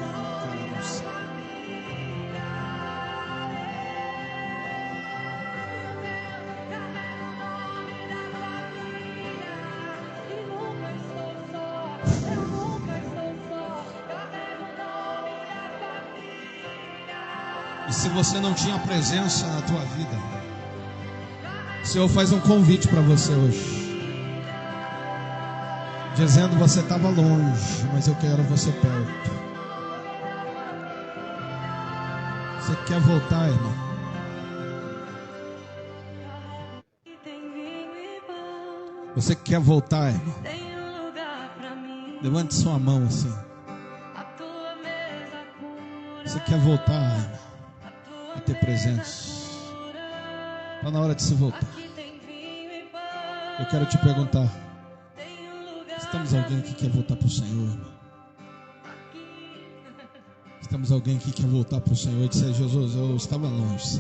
E se você não tinha presença na tua vida, o Senhor faz um convite para você hoje, dizendo: você estava longe, mas eu quero você perto. Você quer voltar, irmão? Você quer voltar, irmão? Levante sua mão assim. Você quer voltar, irmão? E ter presença? Está na hora de se voltar. Eu quero te perguntar: estamos alguém que quer voltar para o Senhor, irmão? Estamos alguém que quer voltar para o Senhor e dizer: Jesus, eu estava longe,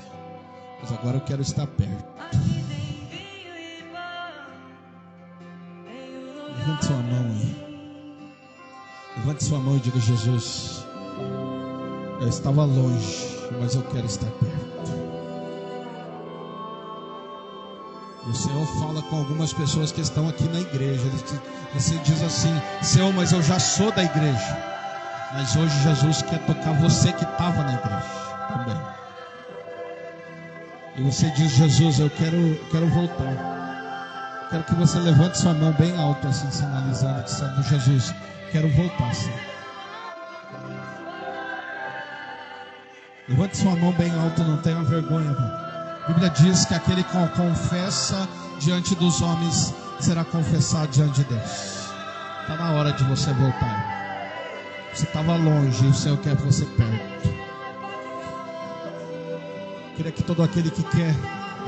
mas agora eu quero estar perto. Levante sua mão aí. Levante sua mão e diga: Jesus, eu estava longe, mas eu quero estar perto. E o Senhor fala com algumas pessoas que estão aqui na igreja. Você diz assim: Senhor, mas eu já sou da igreja. Mas hoje Jesus quer tocar você que estava na igreja também. E você diz: Jesus, eu quero voltar. Quero que você levante sua mão bem alto, assim, sinalizando, dizendo: Jesus, quero voltar, Senhor. Levante sua mão bem alto, não tenha vergonha, irmão. A Bíblia diz que aquele que confessa diante dos homens será confessado diante de Deus. Está na hora de você voltar. Você estava longe e o Senhor quer você perto. Queria que todo aquele que quer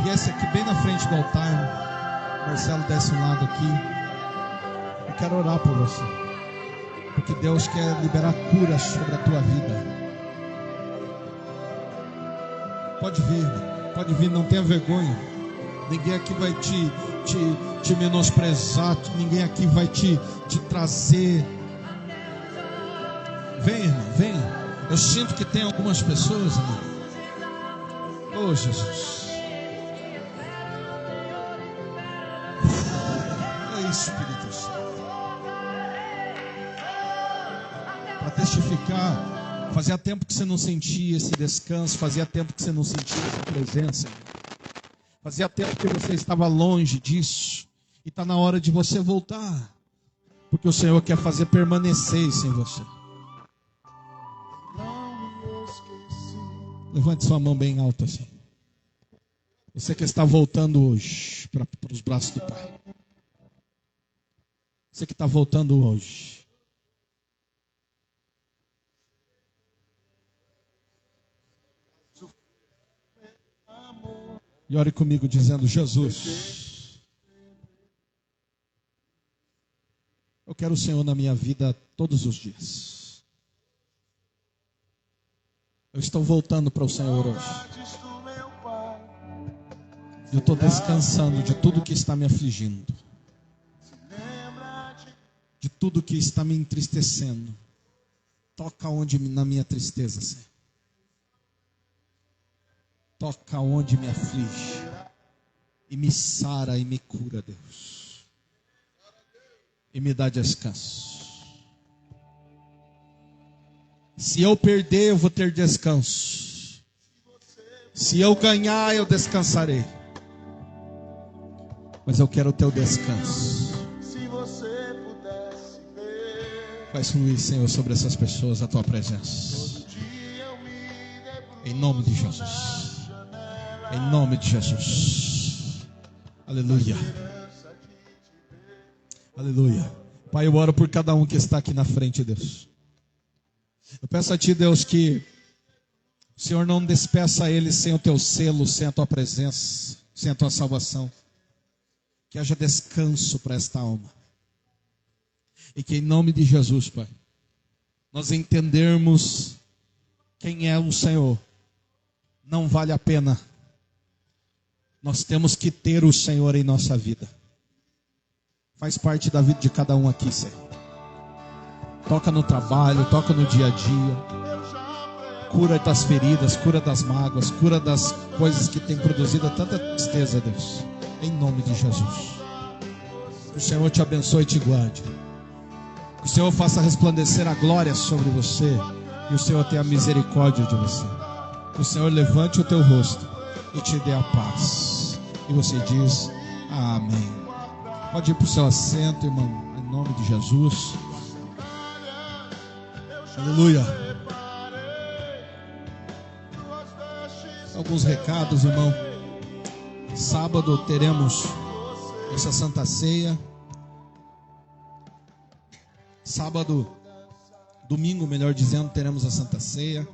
viesse aqui bem na frente do altar. Marcelo, desce um lado aqui. Eu quero orar por você, porque Deus quer liberar cura sobre a tua vida. Pode vir, não tenha vergonha. Ninguém aqui vai te menosprezar. Ninguém aqui vai te trazer. Vem, irmão, vem. Eu sinto que tem algumas pessoas, irmão. Oh, Jesus. É Espírito Santo. Para testificar, fazia tempo que você não sentia esse descanso, fazia tempo que você não sentia essa presença. Fazia tempo que você estava longe disso. E está na hora de você voltar. Porque o Senhor quer fazer permanecer isso em você. Levante sua mão bem alta assim. Você que está voltando hoje para os braços do Pai. Você que está voltando hoje. E ore comigo dizendo: Jesus, eu quero o Senhor na minha vida todos os dias. Eu estou voltando para o Senhor hoje. Eu estou descansando de tudo que está me afligindo, de tudo que está me entristecendo. Toca onde na minha tristeza, Senhor. Toca onde me aflige e me sara e me cura, Deus. E me dá descanso. Se eu perder, eu vou ter descanso. Se eu ganhar, eu descansarei. Mas eu quero o teu descanso. Faz fluir, Senhor, sobre essas pessoas a tua presença. Em nome de Jesus. Em nome de Jesus. Aleluia. Aleluia. Pai, eu oro por cada um que está aqui na frente, Deus. Eu peço a Ti, Deus, que o Senhor não despeça eles sem o Teu selo, sem a Tua presença, sem a Tua salvação. Que haja descanso para esta alma. E que em nome de Jesus, Pai, nós entendermos quem é o Senhor. Não vale a pena. Nós temos que ter o Senhor em nossa vida. Faz parte da vida de cada um aqui, Senhor. Toca no trabalho, toca no dia a dia. Cura das feridas, cura das mágoas, cura das coisas que tem produzido tanta tristeza, Deus. Em nome de Jesus. Que o Senhor te abençoe e te guarde. Que o Senhor faça resplandecer a glória sobre você. E o Senhor tenha misericórdia de você. que o Senhor levante o teu rosto e te dê a paz. E você diz amém. Pode ir para o seu assento, irmão, em nome de Jesus. Aleluia. Alguns recados, irmão. Sábado teremos essa Santa Ceia. Domingo, melhor dizendo, teremos a Santa Ceia.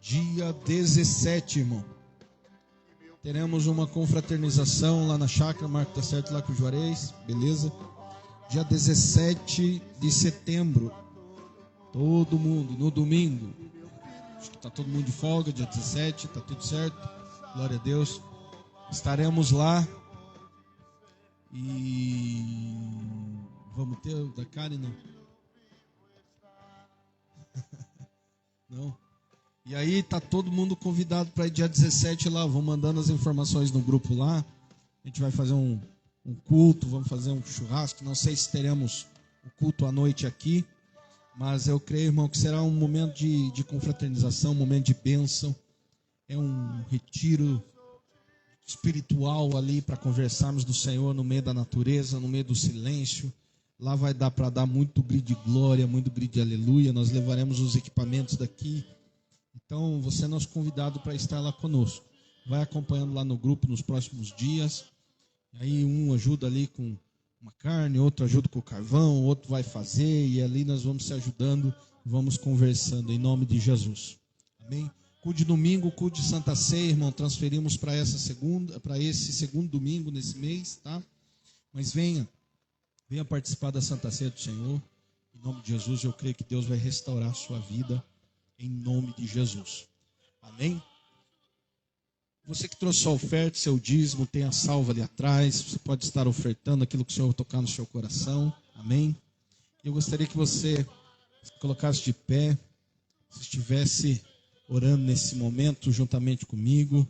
Dia 17, irmão, teremos uma confraternização lá na chácara, Marco tá certo, lá com o Juarez, beleza? Dia 17 de setembro, todo mundo, no domingo, acho que tá todo mundo de folga, dia 17, tá tudo certo, glória a Deus. Estaremos lá e vamos ter o da Karen, não? Não. E aí tá todo mundo convidado para ir dia 17 lá. Vou mandando as informações no grupo lá. A gente vai fazer um culto, vamos fazer um churrasco. Não sei se teremos o culto à noite aqui, mas eu creio, irmão, que será um momento de confraternização, um momento de bênção. É um retiro espiritual ali para conversarmos do Senhor no meio da natureza, no meio do silêncio. Lá vai dar para dar muito grito de glória, muito grito de aleluia. Nós levaremos os equipamentos daqui. Então, você é nosso convidado para estar lá conosco. Vai acompanhando lá no grupo nos próximos dias. Aí um ajuda ali com uma carne, outro ajuda com o carvão, outro vai fazer. E ali nós vamos se ajudando, vamos conversando em nome de Jesus. Amém? Culto de domingo, culto de Santa Ceia, irmão, transferimos para esse segundo domingo nesse mês, tá? Mas venha participar da Santa Ceia do Senhor. Em nome de Jesus, eu creio que Deus vai restaurar a sua vida. Em nome de Jesus. Amém? Você que trouxe sua oferta, seu dízimo, tem a salva ali atrás. Você pode estar ofertando aquilo que o Senhor tocar no seu coração. Amém? Eu gostaria que você se colocasse de pé. Se estivesse orando nesse momento juntamente comigo.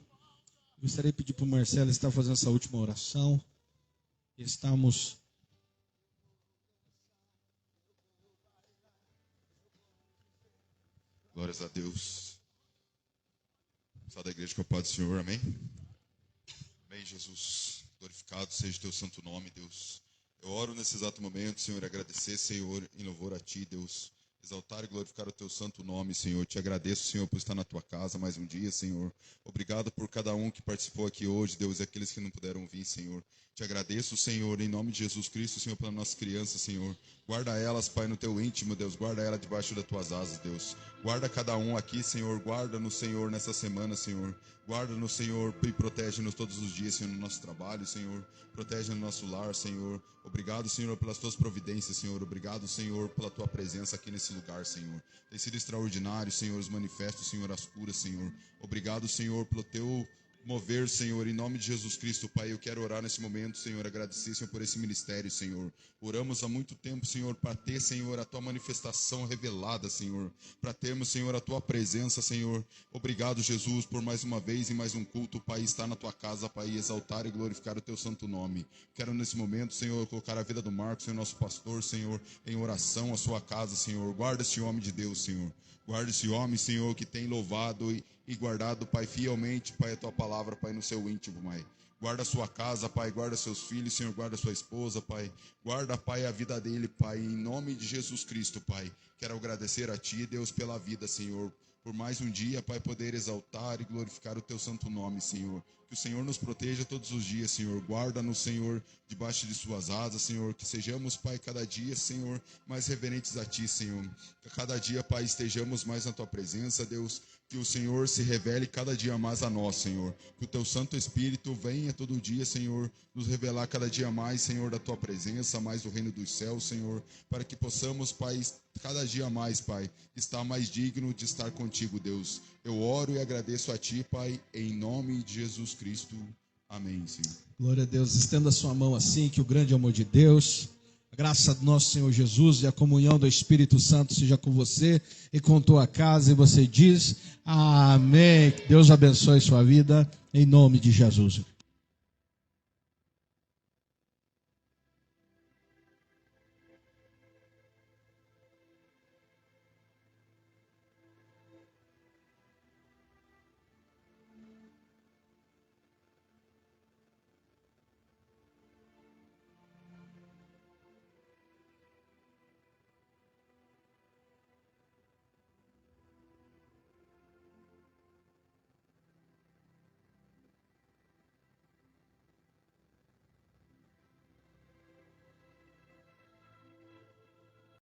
Eu gostaria de pedir para o Marcelo estar fazendo essa última oração. Estamos... Glórias a Deus. Só da igreja com a paz do Senhor, amém? Amém, Jesus. Glorificado seja o teu santo nome, Deus. Eu oro nesse exato momento, Senhor, agradecer, Senhor, em louvor a ti, Deus. Exaltar e glorificar o teu santo nome, Senhor. Te agradeço, Senhor, por estar na tua casa mais um dia, Senhor. Obrigado por cada um que participou aqui hoje, Deus, e aqueles que não puderam vir, Senhor. Te agradeço, Senhor, em nome de Jesus Cristo, Senhor, pelas nossas crianças, Senhor. Guarda elas, Pai, no teu íntimo, Deus. Guarda elas debaixo das tuas asas, Deus. Guarda cada um aqui, Senhor. Guarda no Senhor nessa semana, Senhor. Guarda no Senhor e protege-nos todos os dias, Senhor, no nosso trabalho, Senhor. Protege no nosso lar, Senhor. Obrigado, Senhor, pelas tuas providências, Senhor. Obrigado, Senhor, pela tua presença aqui nesse lugar, Senhor. Tem sido extraordinário, Senhor, os manifestos, Senhor, as curas, Senhor. Obrigado, Senhor, pelo teu mover, Senhor, em nome de Jesus Cristo, Pai. Eu quero orar nesse momento, Senhor, agradecer, Senhor, por esse ministério, Senhor. Oramos há muito tempo, Senhor, para ter, Senhor, a tua manifestação revelada, Senhor, para termos, Senhor, a tua presença, Senhor. Obrigado, Jesus, por mais uma vez e mais um culto, Pai, estar na tua casa, Pai, exaltar e glorificar o teu santo nome. Quero nesse momento, Senhor, colocar a vida do Marcos, Senhor, nosso pastor, Senhor, em oração à sua casa, Senhor. Guarda esse homem de Deus, Senhor. Guarda esse homem, Senhor, que tem louvado e guardado, Pai, fielmente, Pai, a tua palavra, Pai, no seu íntimo, Pai. Guarda a sua casa, Pai, guarda seus filhos, Senhor, guarda sua esposa, Pai. Guarda, Pai, a vida dele, Pai, em nome de Jesus Cristo, Pai. Quero agradecer a Ti, Deus, pela vida, Senhor. Por mais um dia, Pai, poder exaltar e glorificar o Teu santo nome, Senhor. Que o Senhor nos proteja todos os dias, Senhor. Guarda-nos, Senhor, debaixo de suas asas, Senhor. Que sejamos, Pai, cada dia, Senhor, mais reverentes a Ti, Senhor. Que cada dia, Pai, estejamos mais na Tua presença, Deus. Que o Senhor se revele cada dia mais a nós, Senhor. Que o Teu Santo Espírito venha todo dia, Senhor, nos revelar cada dia mais, Senhor, da Tua presença, mais do reino dos céus, Senhor. Para que possamos, Pai, cada dia mais, Pai, estar mais digno de estar contigo, Deus. Eu oro e agradeço a Ti, Pai, em nome de Jesus Cristo. Amém, Senhor. Glória a Deus. Estenda a sua mão assim, que o grande amor de Deus, a graça do nosso Senhor Jesus e a comunhão do Espírito Santo seja com você e com tua casa. E você diz, amém. Que Deus abençoe sua vida, em nome de Jesus.